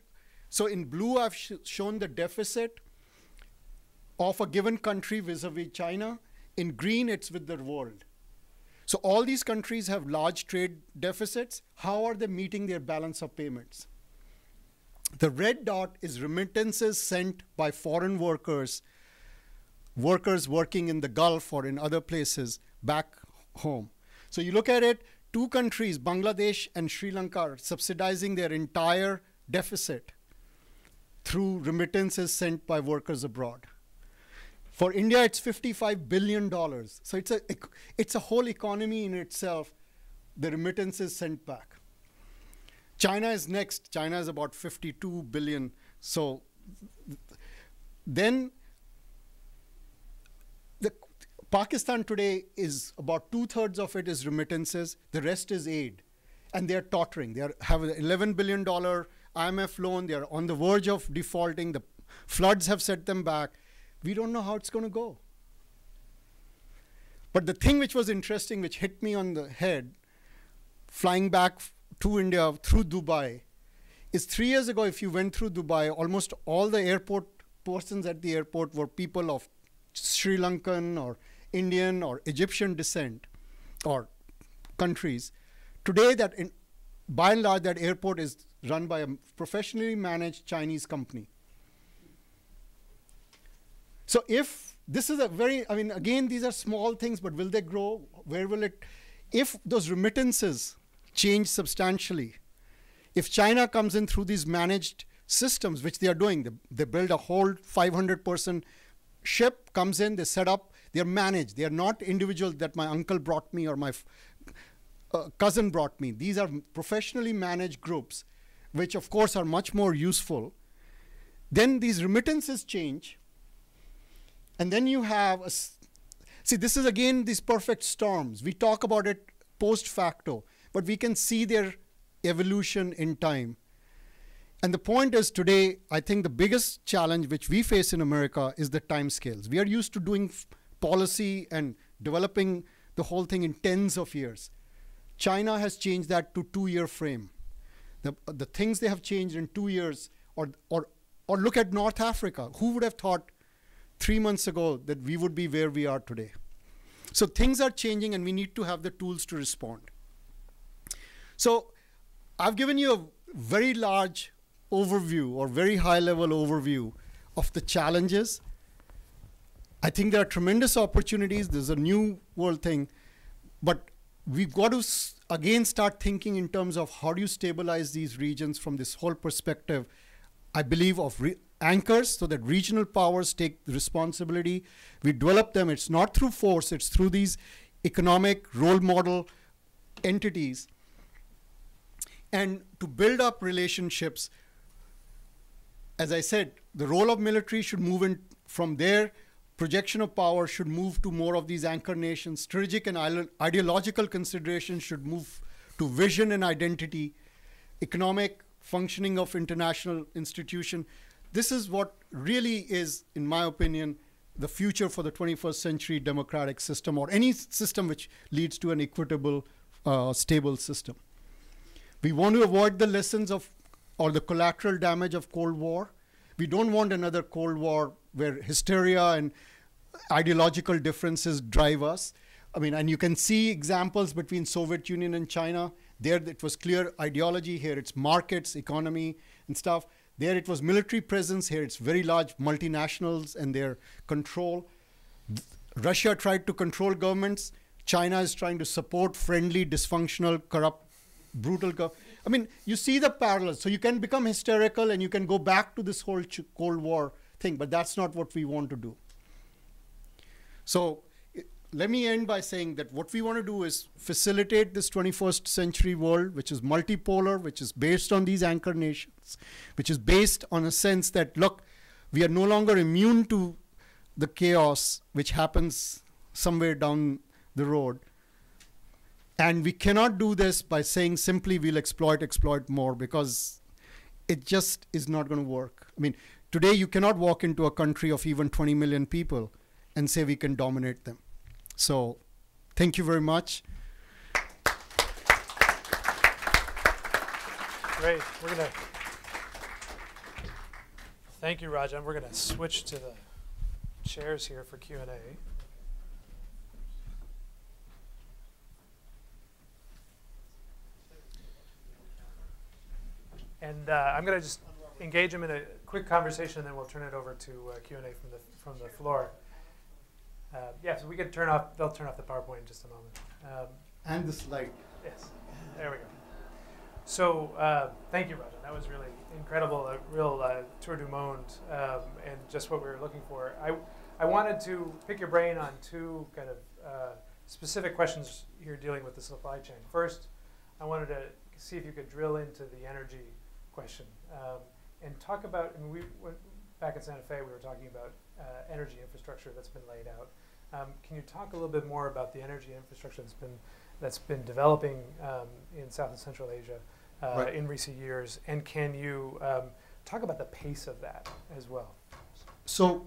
A: so in blue I've shown the deficit of a given country vis-a-vis China. In green, it's with the world. So all these countries have large trade deficits. How are they meeting their balance of payments? The red dot is remittances sent by foreign workers working in the Gulf or in other places back home. So you look at it, two countries, Bangladesh and Sri Lanka, are subsidizing their entire deficit through remittances sent by workers abroad. For India, it's $55 billion. So it's a whole economy in itself, the remittances sent back. China is next. China is about 52 billion. So then Pakistan today is about 2/3 of it is remittances. The rest is aid. And they're tottering. They have an $11 billion IMF loan. They're on the verge of defaulting. The floods have set them back. We don't know how it's going to go. But the thing which was interesting, which hit me on the head, flying back to India through Dubai, is 3 years ago, if you went through Dubai, almost all the airport persons at the airport were people of Sri Lankan or Indian or Egyptian descent or countries. Today, by and large, that airport is run by a professionally managed Chinese company. So if this is again, these are small things, but will they grow? Where will it? If those remittances change substantially, if China comes in through these managed systems, which they are doing, they build a whole 500-person ship, comes in, they set up, they're managed. They are not individuals that my uncle brought me or my cousin brought me. These are professionally managed groups, which of course are much more useful. Then these remittances change. And then you have, this is again these perfect storms. We talk about it post facto, but we can see their evolution in time. And the point is today, I think the biggest challenge which we face in America is the timescales. We are used to doing policy and developing the whole thing in tens of years. China has changed that to 2-year frame. The things they have changed in 2 years, or look at North Africa. Who would have thought 3 months ago that we would be where we are today? So things are changing and we need to have the tools to respond. So I've given you a very large overview or very high level overview of the challenges. I think there are tremendous opportunities. There's a new world thing, but we've got to again start thinking in terms of how do you stabilize these regions from this whole perspective, I believe, of anchors, so that regional powers take the responsibility. We develop them. It's not through force. It's through these economic role model entities. And to build up relationships, as I said, the role of military should move in from there. Projection of power should move to more of these anchor nations. Strategic and ideological considerations should move to vision and identity. Economic functioning of international institution. This is what really is, in my opinion, the future for the 21st century democratic system, or any system which leads to an equitable, stable system. We want to avoid the lessons of, or the collateral damage of Cold War. We don't want another Cold War where hysteria and ideological differences drive us. I mean, and you can see examples between Soviet Union and China. There it was clear ideology. Here it's markets, economy, and stuff. There it was military presence. Here it's very large multinationals and their control. Russia tried to control governments. China is trying to support friendly, dysfunctional, corrupt, brutal governments. I mean, you see the parallels. So you can become hysterical and you can go back to this whole Cold War thing, but that's not what we want to do. So let me end by saying that what we want to do is facilitate this 21st century world, which is multipolar, which is based on these anchor nations, which is based on a sense that, look, we are no longer immune to the chaos which happens somewhere down the road. And we cannot do this by saying simply we'll exploit more, because it just is not going to work. I mean, today you cannot walk into a country of even 20 million people and say we can dominate them. So thank you very much.
B: Great. We're going to thank you, Rajan. We're going to switch to the chairs here for Q&A. And I'm going to just engage them in a quick conversation, and then we'll turn it over to Q&A from the floor. Yeah, so we could turn off. They'll turn off the PowerPoint in just a moment.
A: And the slide.
B: Yes, there we go. So thank you, Rajan. That was really incredible, a real tour du monde, and just what we were looking for. I wanted to pick your brain on two kind of specific questions here dealing with the supply chain. First, I wanted to see if you could drill into the energy question and talk about, I mean, back in Santa Fe, we were talking about energy infrastructure that's been laid out. Can you talk a little bit more about the energy infrastructure that's been developing in South and Central Asia
A: right.
B: in recent years, and can you talk about the pace of that as well?
A: So,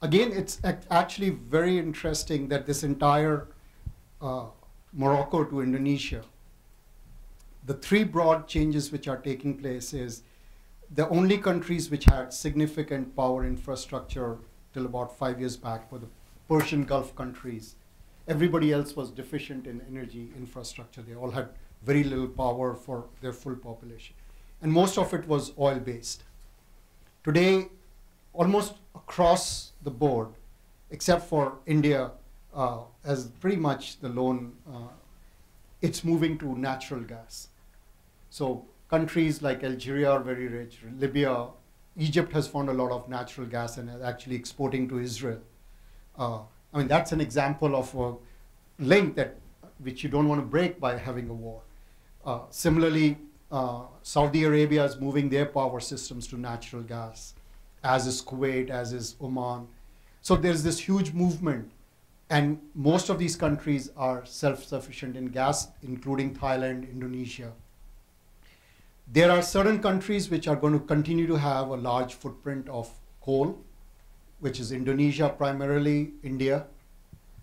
A: again, it's actually very interesting that this entire Morocco to Indonesia, the three broad changes which are taking place is the only countries which had significant power infrastructure till about 5 years back were the Persian Gulf countries. Everybody else was deficient in energy infrastructure. They all had very little power for their full population. And most of it was oil-based. Today, almost across the board, except for India, as pretty much the lone, it's moving to natural gas. So countries like Algeria are very rich, Libya, Egypt has found a lot of natural gas and is actually exporting to Israel. I mean, that's an example of a link which you don't want to break by having a war. Similarly, Saudi Arabia is moving their power systems to natural gas, as is Kuwait, as is Oman. So there's this huge movement, and most of these countries are self-sufficient in gas, including Thailand, Indonesia. There are certain countries which are going to continue to have a large footprint of coal, which is Indonesia primarily, India,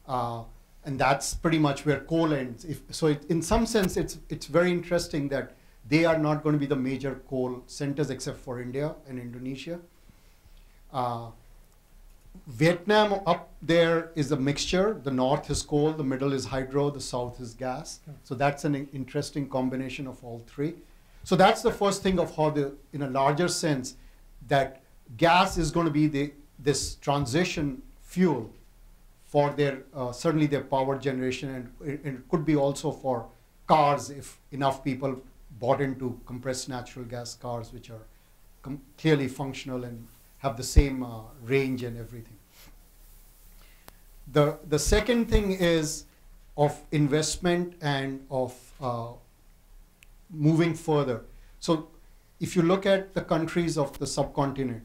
A: and that's pretty much where coal ends. In some sense, it's very interesting that they are not going to be the major coal centers except for India and Indonesia. Vietnam up there is a mixture. The north is coal, the middle is hydro, the south is gas. So that's an interesting combination of all three. So that's the first thing of how, in a larger sense, that gas is going to be this transition fuel for their certainly their power generation, and it could be also for cars if enough people bought into compressed natural gas cars, which are clearly functional and have the same range and everything. The second thing is of investment and of moving further. So if you look at the countries of the subcontinent,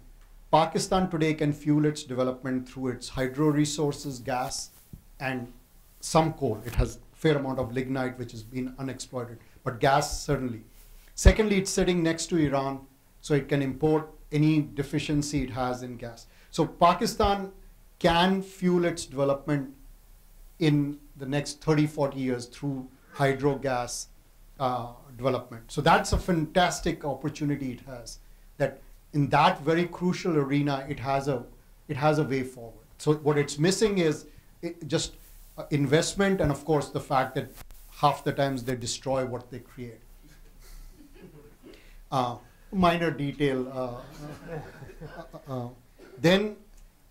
A: Pakistan today can fuel its development through its hydro resources, gas, and some coal. It has a fair amount of lignite which has been unexploited, but gas certainly. Secondly, it's sitting next to Iran, so it can import any deficiency it has in gas. So Pakistan can fuel its development in the next 30, 40 years through hydro gas development. So that's a fantastic opportunity it has, that in that very crucial arena, it has a way forward. So what it's missing is just investment, and of course the fact that half the times they destroy what they create. Minor detail. Then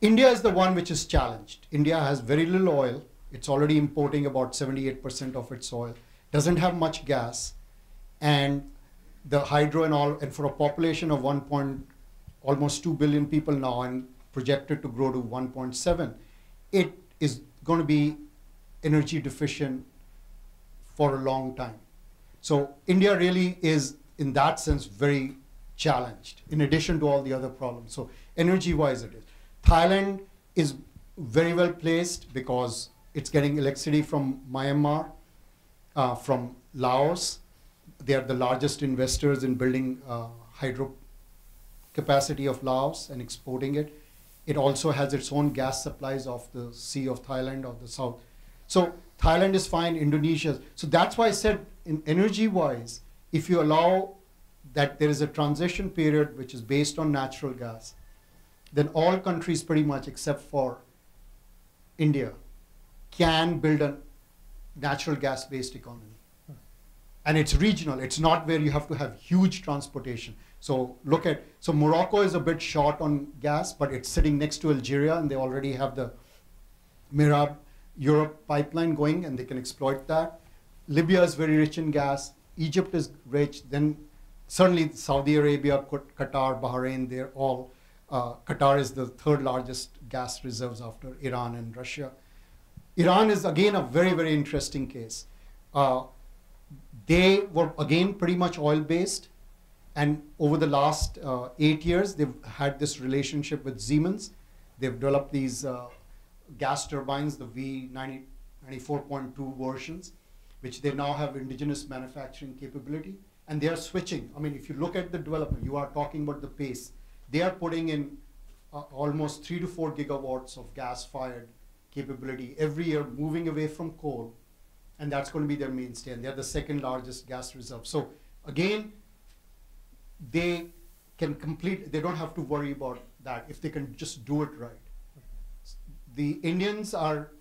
A: India is the one which is challenged. India has very little oil. It's already importing about 78% of its oil. Doesn't have much gas, and the hydro and all, and for a population of almost 2 billion people now, and projected to grow to 1.7, it is going to be energy deficient for a long time. So India really is, in that sense, very challenged, in addition to all the other problems. So energy-wise it is. Thailand is very well placed because it's getting electricity from Myanmar, from Laos. They are the largest investors in building hydro capacity of Laos and exporting it. It also has its own gas supplies of the Sea of Thailand, of the south. So Thailand is fine, Indonesia. So that's why I said, in energy-wise, if you allow that there is a transition period which is based on natural gas, then all countries pretty much, except for India, can build a natural gas-based economy. And it's regional. It's not where you have to have huge transportation. So so Morocco is a bit short on gas, but it's sitting next to Algeria, and they already have the Mirab Europe pipeline going, and they can exploit that. Libya is very rich in gas. Egypt is rich. Then certainly Saudi Arabia, Qatar, Bahrain, they're all, Qatar is the third largest gas reserves after Iran and Russia. Iran is again a very, very interesting case. They were again pretty much oil-based, and over the last 8 years, they've had this relationship with Siemens. They've developed these gas turbines, the V94.2 versions, which they now have indigenous manufacturing capability, and they are switching. I mean, if you look at the development, you are talking about the pace. They are putting in almost 3 to 4 gigawatts of gas-fired capability every year, moving away from coal, and that's going to be their mainstay, and they're the second largest gas reserve. So again, they can they don't have to worry about that if they can just do it right. The Indians are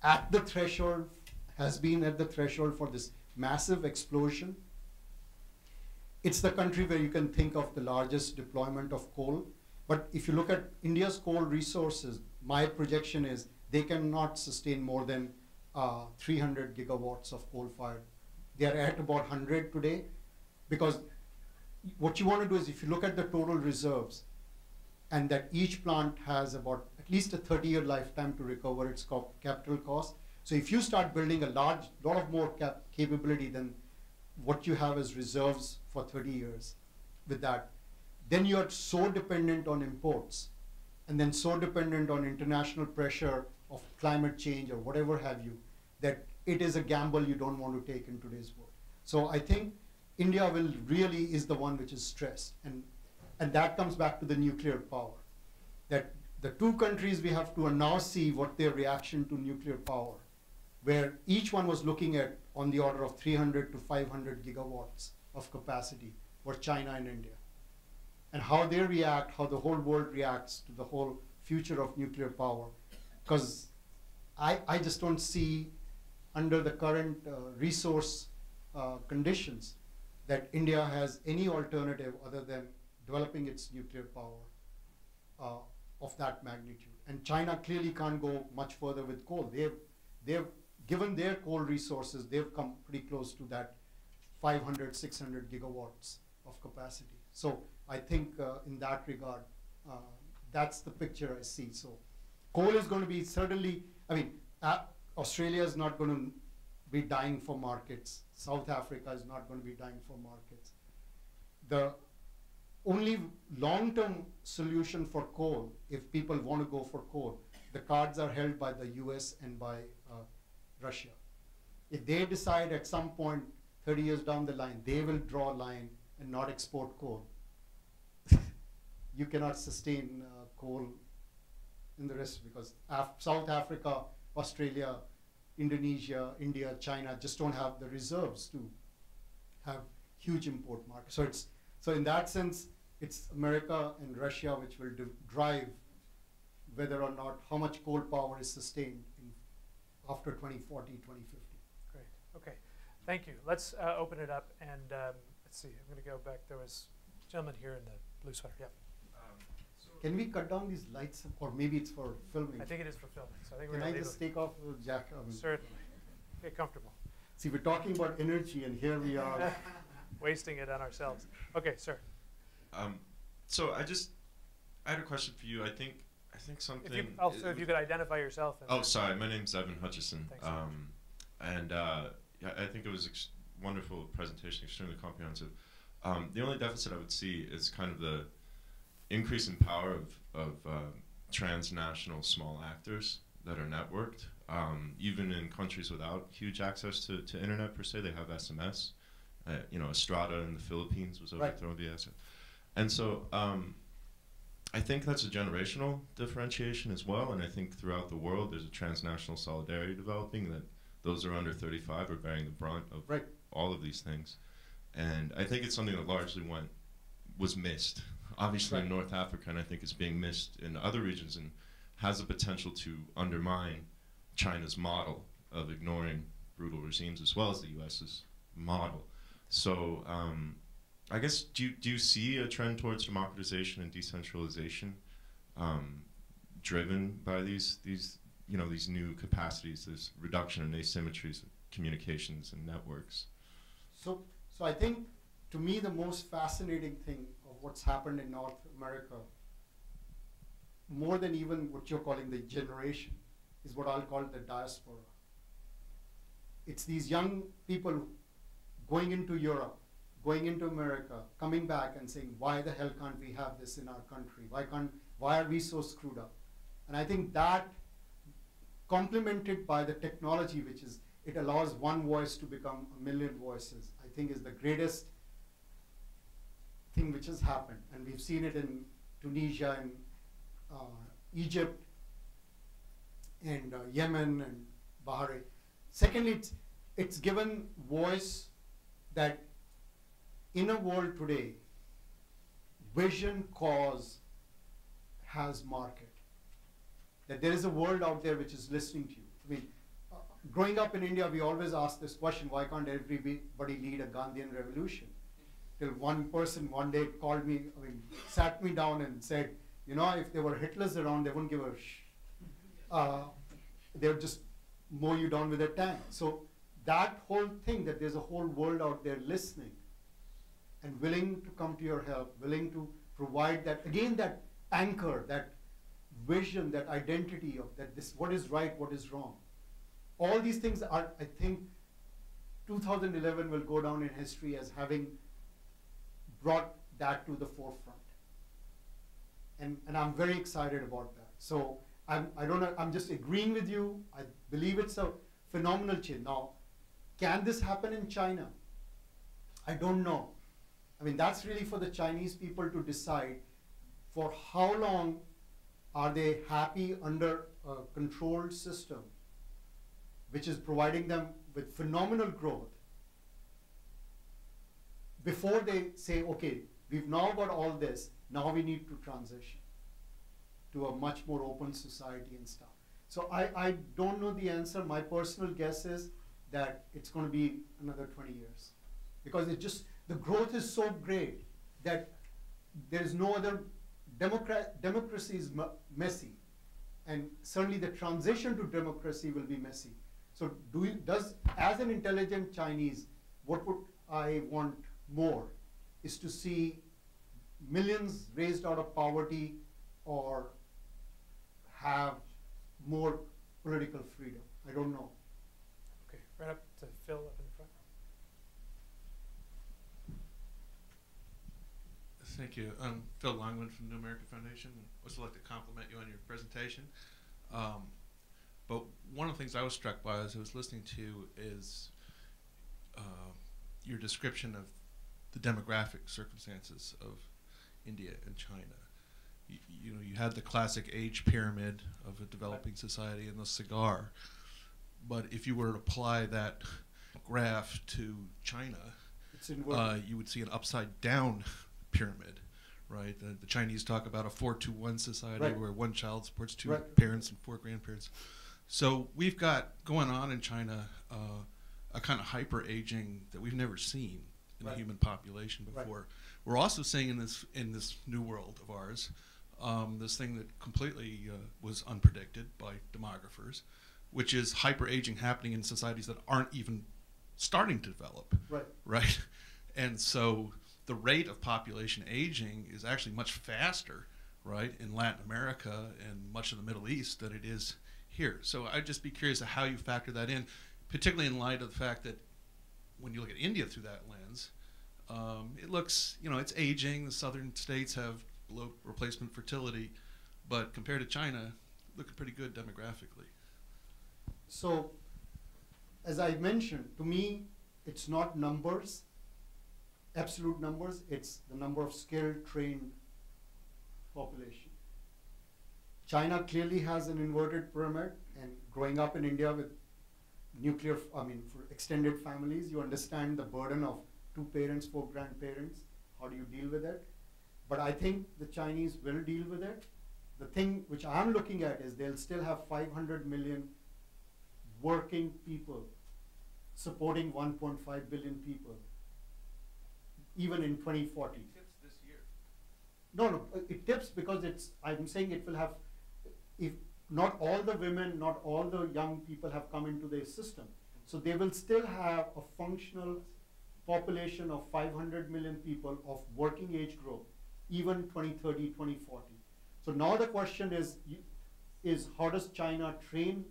A: at the threshold, has been at the threshold for this massive explosion. It's the country where you can think of the largest deployment of coal. But if you look at India's coal resources, my projection is they cannot sustain more than 300 gigawatts of coal-fired. They are at about 100 today, because what you want to do is, if you look at the total reserves, and that each plant has about at least a 30-year lifetime to recover its capital cost. So if you start building a lot of more capability than what you have as reserves for 30 years with that, then you are so dependent on imports, and then so dependent on international pressure of climate change or whatever have you, that it is a gamble you don't want to take in today's world. So I think India really is the one which is stressed. And that comes back to the nuclear power. That the two countries we have to now see what their reaction to nuclear power, where each one was looking at on the order of 300 to 500 gigawatts of capacity, were China and India. And how they react, how the whole world reacts to the whole future of nuclear power. Because I just don't see, under the current resource conditions, that India has any alternative other than developing its nuclear power of that magnitude. And China clearly can't go much further with coal. They've given their coal resources, they've come pretty close to that 500, 600 gigawatts of capacity. So I think in that regard, that's the picture I see. So coal is going to be certainly, Australia is not going to be dying for markets. South Africa is not going to be dying for markets. The only long-term solution for coal, if people want to go for coal, the cards are held by the US and by Russia. If they decide at some point, 30 years down the line, they will draw a line and not export coal, you cannot sustain coal in the rest, because South Africa, Australia, Indonesia, India, China just don't have the reserves to have huge import markets. So in that sense, it's America and Russia which will drive whether or not how much coal power is sustained after 2040, 2050.
B: Great. Okay. Thank you. Let's open it up and let's see. I'm going to go back. There was a gentleman here in the blue sweater. Yeah.
A: Can we cut down these lights, or maybe it's for filming?
B: I think it is for filming. So I think
A: Can
B: we're
A: I just take off the jacket?
B: Certainly. Get comfortable.
A: See, we're talking about energy, and here we are.
B: Wasting it on ourselves. Okay, sir.
C: So I had a question for you. I think something.
B: If you could identify yourself.
C: Oh, sorry. My name's Evan Hutchison.
B: Thanks.
C: Yeah, I think it was wonderful presentation, extremely comprehensive. The only deficit I would see is kind of the increase in power of transnational small actors that are networked. Even in countries without huge access to internet per se, they have SMS. Estrada in the Philippines was overthrown via SMS. And so I think that's a generational differentiation as well, and I think throughout the world there's a transnational solidarity developing that those who are under 35 are bearing the brunt of all of these things. And I think it's something that largely was missed, obviously in North Africa, and I think it's being missed in other regions and has the potential to undermine China's model of ignoring brutal regimes as well as the US's model. So I guess, do you see a trend towards democratization and decentralization driven by these new capacities, this reduction in asymmetries of communications and networks?
A: So I think, to me, the most fascinating thing of what's happened in North America, more than even what you're calling the generation, is what I'll call the diaspora. It's these young people going into Europe, going into America, coming back and saying, why the hell can't we have this in our country? Why are we so screwed up? And I think that, complemented by the technology, which is, it allows one voice to become a million voices, I think is the greatest thing which has happened. And we've seen it in Tunisia and Egypt and Yemen and Bahrain. Secondly, it's given voice that in a world today, vision, cause has market. That there is a world out there which is listening to you. I mean, growing up in India, we always ask this question, why can't everybody lead a Gandhian revolution? Till one person one day called me, sat me down and said, if there were Hitlers around, they wouldn't give a they would just mow you down with a tank. So that whole thing, that there's a whole world out there listening and willing to come to your help, willing to provide that, again, that anchor, that vision, that identity of that this, what is right, what is wrong. All these things are, I think, 2011 will go down in history as having brought that to the forefront. And I'm very excited about that. So I'm just agreeing with you. I believe it's a phenomenal change. Now, can this happen in China? I don't know. That's really for the Chinese people to decide for how long are they happy under a controlled system, which is providing them with phenomenal growth, before they say, okay, we've now got all this, now we need to transition to a much more open society and stuff. So I don't know the answer. My personal guess is that it's going to be another 20 years. Because the growth is so great that there's no other, democracy is messy. And certainly the transition to democracy will be messy. So as an intelligent Chinese, what would I want more is to see millions raised out of poverty or have more political freedom. I don't know.
B: Okay, right up to Phil up in the front.
D: Thank you. I'm Phil Longman from New American Foundation. I'd also like to compliment you on your presentation. But one of the things I was struck by as I was listening to is your description of the demographic circumstances of India and China. you know, you had the classic age pyramid of a developing society and the cigar. But if you were to apply that graph to China, you would see an upside down pyramid, right? The Chinese talk about a 4-2-1 society where one child supports two parents and 4 grandparents. So we've got going on in China a kind of hyper-aging that we've never seen in the human population before. We're also seeing in this new world of ours this thing that completely was unpredicted by demographers, which is hyper-aging happening in societies that aren't even starting to develop. Right? And so the rate of population aging is actually much faster, right, in Latin America and much of the Middle East than it is here. So I'd just be curious of how you factor that in, particularly in light of the fact that when you look at India through that lens, it looks, you know, it's aging. The southern states have low replacement fertility, but compared to China, looking pretty good demographically.
A: So, as I mentioned, to me, it's not numbers, absolute numbers, it's the number of skilled, trained population. China clearly has an inverted pyramid, and growing up in India with for extended families, you understand the burden of 2 parents, 4 grandparents. How do you deal with it? But I think the Chinese will deal with it. The thing which I'm looking at is they'll still have 500 million working people supporting 1.5 billion people, even in 2040.
D: It tips this year.
A: No, it tips because I'm saying it will have, if not all the women, not all the young people have come into their system. So they will still have a functional population of 500 million people of working age growth, even 2030, 2040. So now the question is how does China train?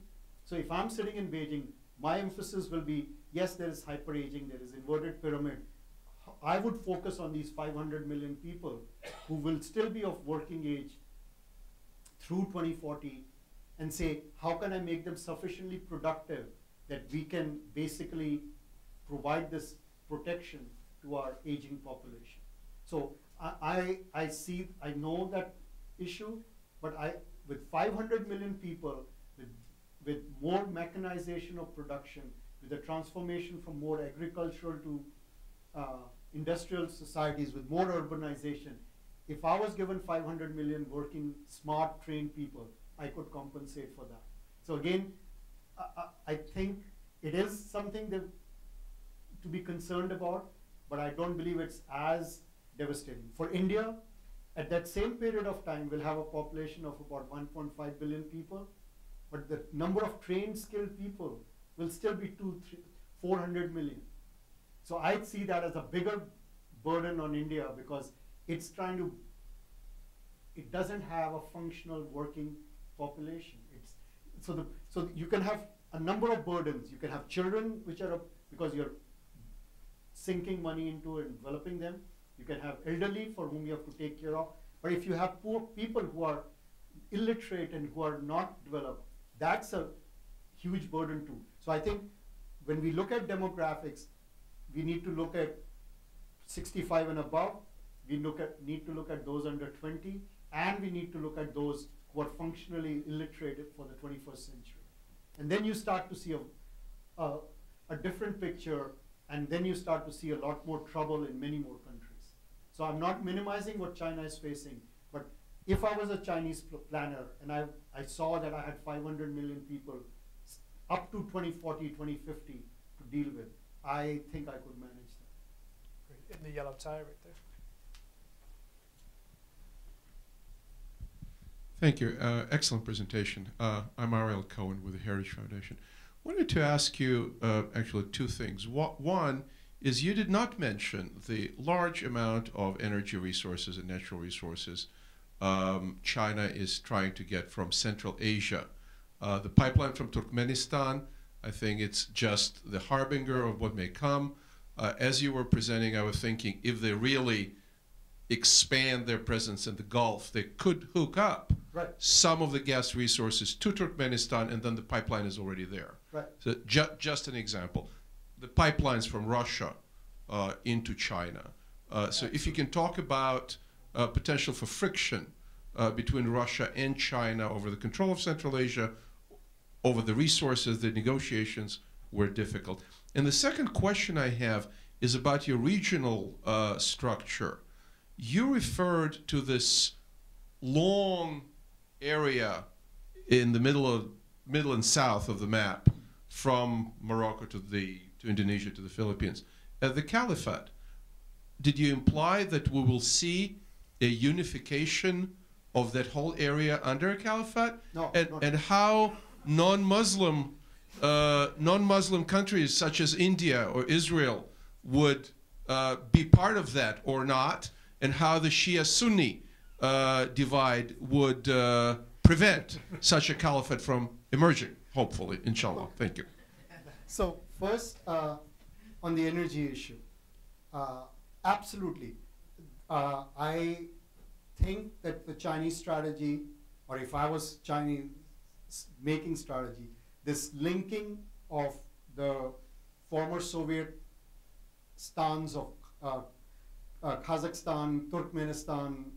A: So if I'm sitting in Beijing, my emphasis will be, yes, there is hyper-aging, there is inverted pyramid. I would focus on these 500 million people who will still be of working age through 2040 and say, how can I make them sufficiently productive that we can basically provide this protection to our aging population? So I know that issue, but with 500 million people, with more mechanization of production, with the transformation from more agricultural to industrial societies, with more urbanization, if I was given 500 million working, smart, trained people, I could compensate for that. So again, I think it is something that to be concerned about, but I don't believe it's as devastating. For India, at that same period of time, we'll have a population of about 1.5 billion people, but the number of trained, skilled people will still be 400 million. So I see that as a bigger burden on India because it doesn't have a functional working population. So you can have a number of burdens. You can have children, which are because you're sinking money into and developing them. You can have elderly for whom you have to take care of. But if you have poor people who are illiterate and who are not developed, that's a huge burden too. So I think when we look at demographics, we need to look at 65 and above. We need to look at those under 20, and we need to look at those who are functionally illiterate for the 21st century. And then you start to see a different picture, and then you start to see a lot more trouble in many more countries. So I'm not minimizing what China is facing, but if I was a Chinese planner and I saw that I had 500 million people up to 2040, 2050 to deal with, I think I could manage that.
B: Great. In the yellow tie right there.
E: Thank you. Excellent presentation. I'm Ariel Cohen with the Heritage Foundation. Wanted to ask you actually 2 things. One is you did not mention the large amount of energy resources and natural resources China is trying to get from Central Asia. The pipeline from Turkmenistan, I think it's just the harbinger of what may come. As you were presenting, I was thinking if they really expand their presence in the Gulf, they could hook up some of the gas resources to Turkmenistan, and then the pipeline is already there. So just an example. The pipelines from Russia into China. So if you can talk about potential for friction between Russia and China over the control of Central Asia, over the resources. The negotiations were difficult. And the second question I have is about your regional structure. You referred to this long area in the middle and south of the map, from Morocco to Indonesia to the Philippines. The Caliphate, did you imply that we will see a unification of that whole area under a caliphate?
A: No.
E: And how non-Muslim countries such as India or Israel would be part of that or not, and how the Shia-Sunni divide would prevent such a caliphate from emerging, hopefully, inshallah. Thank you.
A: So first, on the energy issue, absolutely. I think that the Chinese strategy, or if I was Chinese making strategy, this linking of the former Soviet stans of Kazakhstan, Turkmenistan,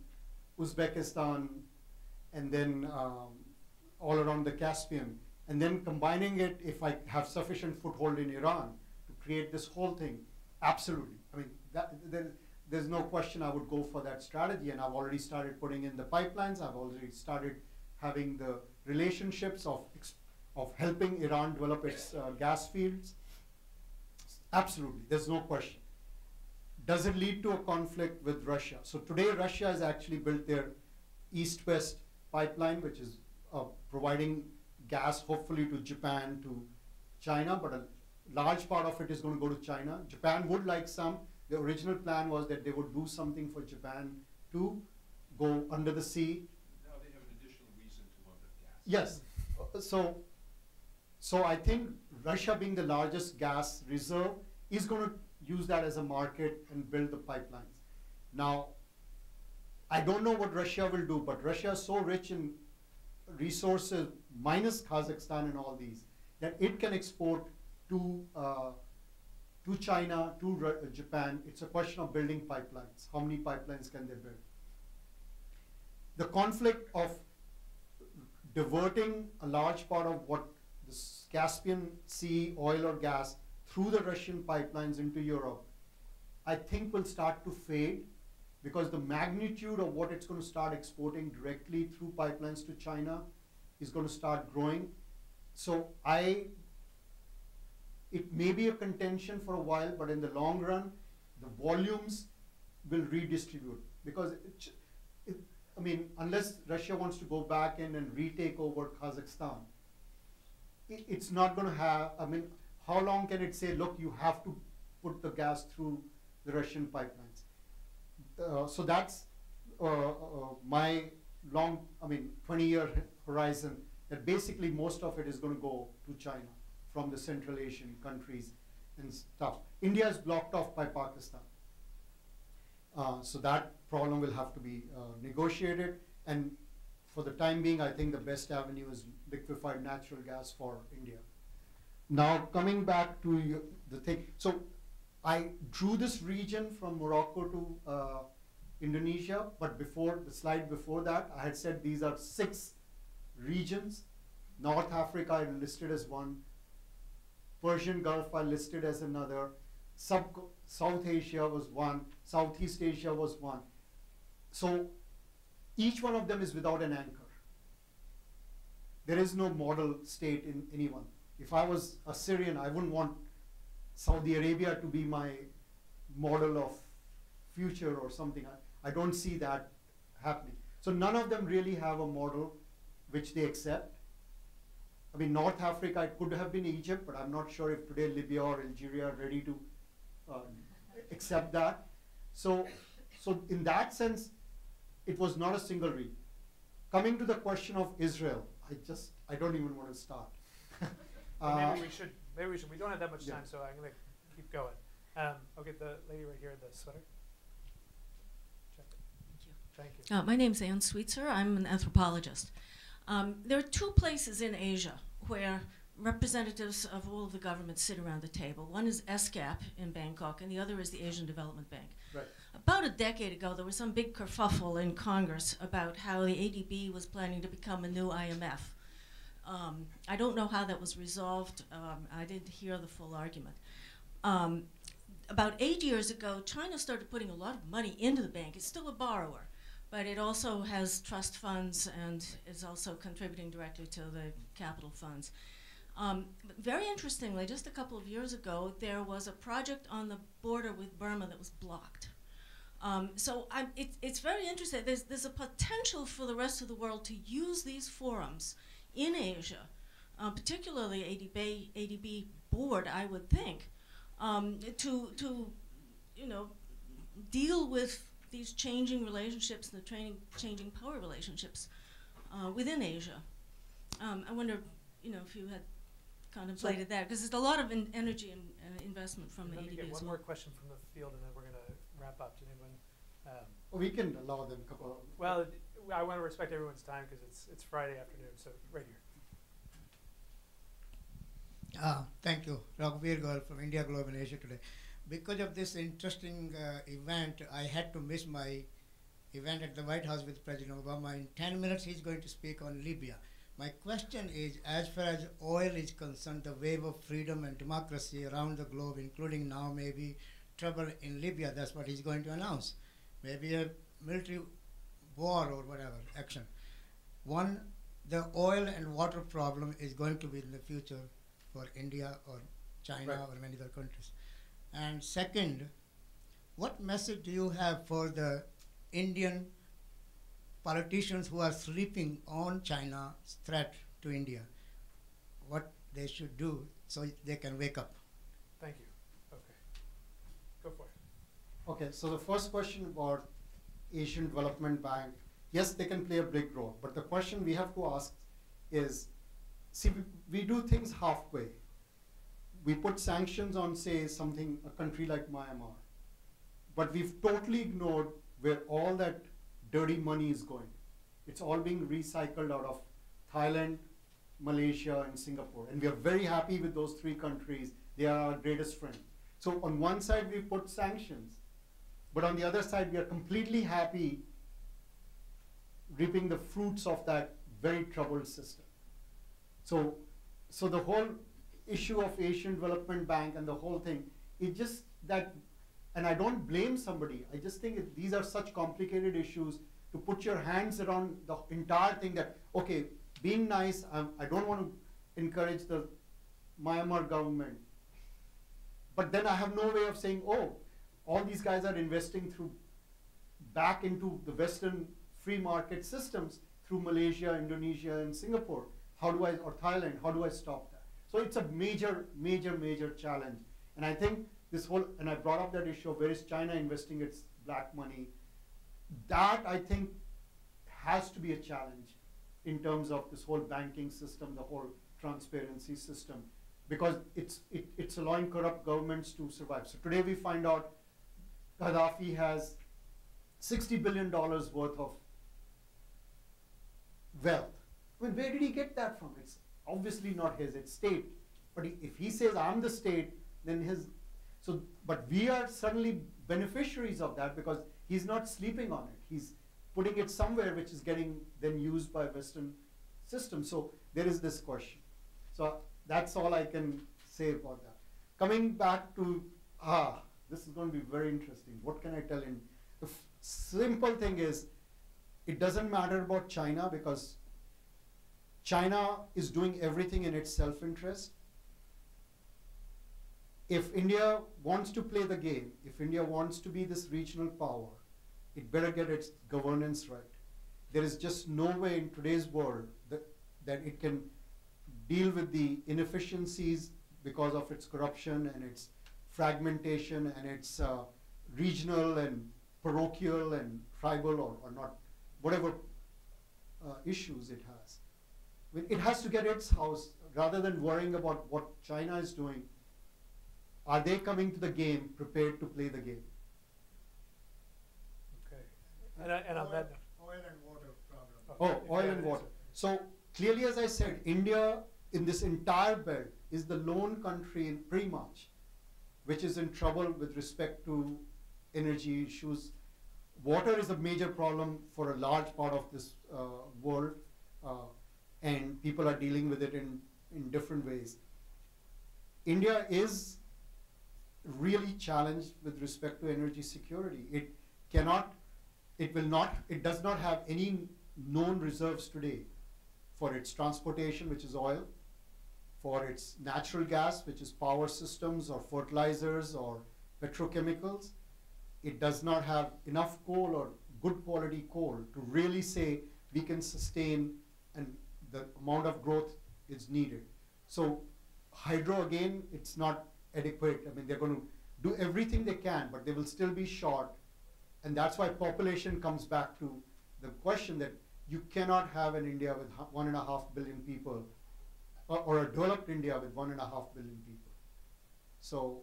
A: Uzbekistan, and then all around the Caspian, and then combining it, if I have sufficient foothold in Iran, to create this whole thing, absolutely. I mean, there's no question I would go for that strategy, and I've already started putting in the pipelines. I've already started having the relationships of helping Iran develop its gas fields. Absolutely, there's no question. Does it lead to a conflict with Russia? So today, Russia has actually built their east-west pipeline, which is providing gas, hopefully, to Japan, to China, but a large part of it is going to go to China. Japan would like some. The original plan was that they would do something for Japan to go under the sea.
E: Now they have an additional reason to want that gas.
A: Yes. So I think Russia, being the largest gas reserve, is going to use that as a market and build the pipelines. Now, I don't know what Russia will do, but Russia is so rich in resources, minus Kazakhstan and all these, that it can export to China, to Japan. It's a question of building pipelines. How many pipelines can they build? The conflict of diverting a large part of what the Caspian Sea, oil or gas, through the Russian pipelines into Europe, I think will start to fade, because the magnitude of what it's going to start exporting directly through pipelines to China is going to start growing. So it may be a contention for a while, but in the long run, the volumes will redistribute. Because, I mean, unless Russia wants to go back in and retake over Kazakhstan, it's not going to have, I mean, how long can it say, look, you have to put the gas through the Russian pipelines? So that's my 20-year horizon, that basically most of it is going to go to China from the Central Asian countries and stuff. India is blocked off by Pakistan. So that problem will have to be negotiated. And for the time being, I think the best avenue is liquefied natural gas for India. Now, coming back to the thing. So I drew this region from Morocco to Indonesia, but before the slide before that, I had said these are 6 regions. North Africa I listed as one. Persian Gulf I listed as another. South Asia was one. Southeast Asia was one. So each one of them is without an anchor. There is no model state in anyone. If I was a Syrian, I wouldn't want Saudi Arabia to be my model of future or something. I don't see that happening. So none of them really have a model which they accept. I mean, North Africa, it could have been Egypt, but I'm not sure if today Libya or Algeria are ready to accept that. So in that sense, it was not a single region. Coming to the question of Israel, I don't even want to start.
B: Maybe we should. We don't have that much time, so I'm going to keep going. Okay, the lady right here in the sweater. Thank you.
F: My name's Ann Sweetser. I'm an anthropologist. There are 2 places in Asia where representatives of all of the governments sit around the table. One is SCAP in Bangkok, and the other is the Asian Development Bank.
A: Right.
F: About a decade ago, there was some big kerfuffle in Congress about how the ADB was planning to become a new IMF. I don't know how that was resolved. I didn't hear the full argument. About 8 years ago, China started putting a lot of money into the bank. It's still a borrower, but it also has trust funds and is also contributing directly to the capital funds. Very interestingly, just a couple of years ago, there was a project on the border with Burma that was blocked. It's very interesting. There's a potential for the rest of the world to use these forums in Asia, particularly ADB board, I would think, to deal with these changing relationships and the changing power relationships within Asia. I wonder, if you had contemplated that, because there's a lot of energy and investment from the ADB as well.
B: Let me get one more question from the field, and then we're going to wrap up. Did anyone?
A: We can allow them a couple.
B: Well, I want to respect everyone's time because it's Friday afternoon. So right here.
G: Thank you, Raghuveer Goel from India Global Asia Today. Because of this interesting event, I had to miss my event at the White House with President Obama. In 10 minutes, he's going to speak on Libya. My question is, as far as oil is concerned, the wave of freedom and democracy around the globe, including now maybe trouble in Libya, that's what he's going to announce. Maybe a military war or whatever, action. One, the oil and water problem is going to be in the future for India or China or many other countries. And second, what message do you have for the Indian politicians who are sleeping on China's threat to India? What they should do so they can wake up?
B: Thank you. Okay. Go for it.
A: Okay, so the first question about Asian Development Bank, yes, they can play a big role, but the question we have to ask is, see, we do things halfway. We put sanctions on, say, a country like Myanmar, but we've totally ignored where all that dirty money is going. It's all being recycled out of Thailand, Malaysia, and Singapore, and we are very happy with those three countries. They are our greatest friend. So on one side, we put sanctions, but on the other side, we are completely happy reaping the fruits of that very troubled system. So the whole issue of Asian Development Bank and the whole thing, it just that, and I don't blame somebody, I just think these are such complicated issues to put your hands around the entire thing that, okay, being nice, I don't want to encourage the Myanmar government, but then I have no way of saying, oh, all these guys are investing back into the Western free market systems through Malaysia, Indonesia, and Singapore. Or Thailand, how do I stop that? So it's a major, major, major challenge. And I think and I brought up that issue of where is China investing its black money. That, I think, has to be a challenge in terms of this whole banking system, the whole transparency system, because it's allowing corrupt governments to survive. So today we find out Gaddafi has $60 billion worth of wealth. I mean, where did he get that from? It's obviously not his, it's state. But if he says, I'm the state, then but we are suddenly beneficiaries of that because he's not sleeping on it. He's putting it somewhere which is getting then used by Western systems. So there is this question. So that's all I can say about that. Coming back to, this is going to be very interesting. What can I tell him? The simple thing is, it doesn't matter about China because China is doing everything in its self-interest. If India wants to play the game, if India wants to be this regional power, it better get its governance right. There is just no way in today's world that it can deal with the inefficiencies because of its corruption and its fragmentation and its regional and parochial and tribal or not, whatever issues it has. I mean, it has to get its house rather than worrying about what China is doing. Are they coming to the game prepared to play the game?
B: Okay. And on that note.
G: Oil and water problem.
A: Oh, oil and water. So clearly, as I said, India in this entire belt, is the lone country in pretty much which is in trouble with respect to energy issues. Water is a major problem for a large part of this world, and people are dealing with it in different ways. India is really challenged with respect to energy security. It does not have any known reserves today for its transportation, which is oil, for its natural gas, which is power systems or fertilizers or petrochemicals. It does not have enough coal or good quality coal to really say we can sustain and the amount of growth is needed. So hydro, again, it's not adequate. I mean, they're going to do everything they can, but they will still be short. And that's why population comes back to the question that you cannot have an India with 1.5 billion people, or a developed India with 1.5 billion people. So,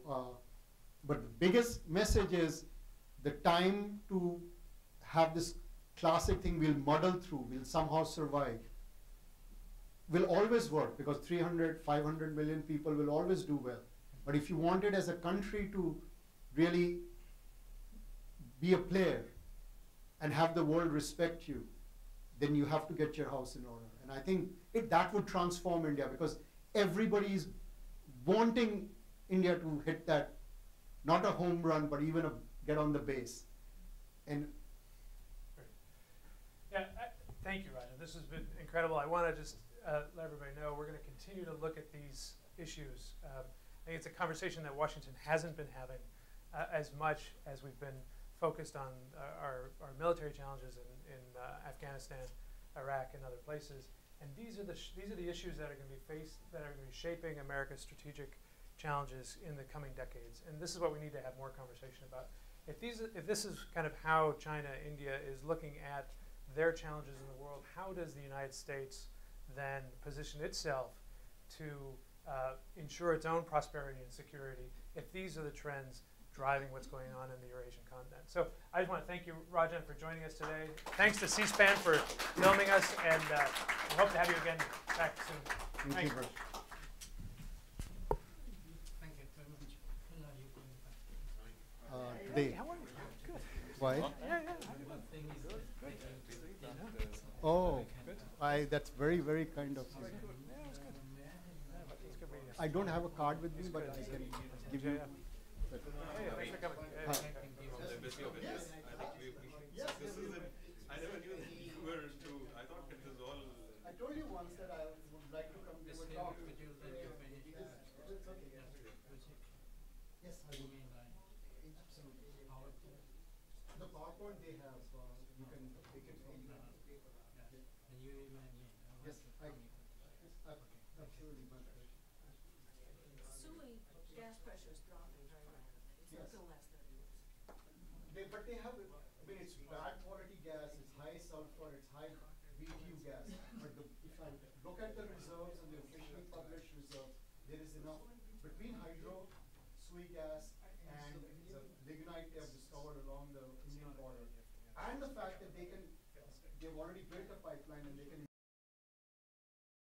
A: but the biggest message is the time to have this classic thing we'll muddle through, we'll somehow survive, will always work, because 300, 500 million people will always do well. But if you wanted as a country to really be a player and have the world respect you, then you have to get your house in order. And I think that would transform India, because everybody is wanting India to hit that, not a home run, but even get on the base. And
B: yeah, thank you, Rajan. This has been incredible. I want to just let everybody know we're going to continue to look at these issues. I think it's a conversation that Washington hasn't been having as much as we've been focused on our military challenges in Afghanistan, Iraq, and other places. And these are the issues that are going to be shaping America's strategic challenges in the coming decades. And this is what we need to have more conversation about. If this is kind of how China, India is looking at their challenges in the world, how does the United States then position itself to ensure its own prosperity and security if these are the trends driving what's going on in the Eurasian continent? So I just want to thank you, Rajan, for joining us today. Thanks to C-SPAN for filming us, and we hope to have you again back soon.
A: thank you.
B: How are you? Good.
A: Why?
B: Yeah.
A: Oh, that's very, very kind of you. I don't have a card with me, but I can give you.
B: Thanks for coming.
C: I never knew that you were to. I thought it was all.
A: I told you once that I would like to come give a talk. It's okay. Yes, I will. Absolutely. The PowerPoint they have, you can take it from there. Yes, absolutely.
F: Sui gas pressure is dropping very rapidly. It's not going to last 30 years.
A: But they have, I mean, it's bad quality gas, it's high sulfur, it's high BTU gas. But if I look at the reserves and the officially published reserves, there is enough between hydro, Sui gas, and the lignite they have discovered along the Indian border. And the fact that they've already built a pipeline and they can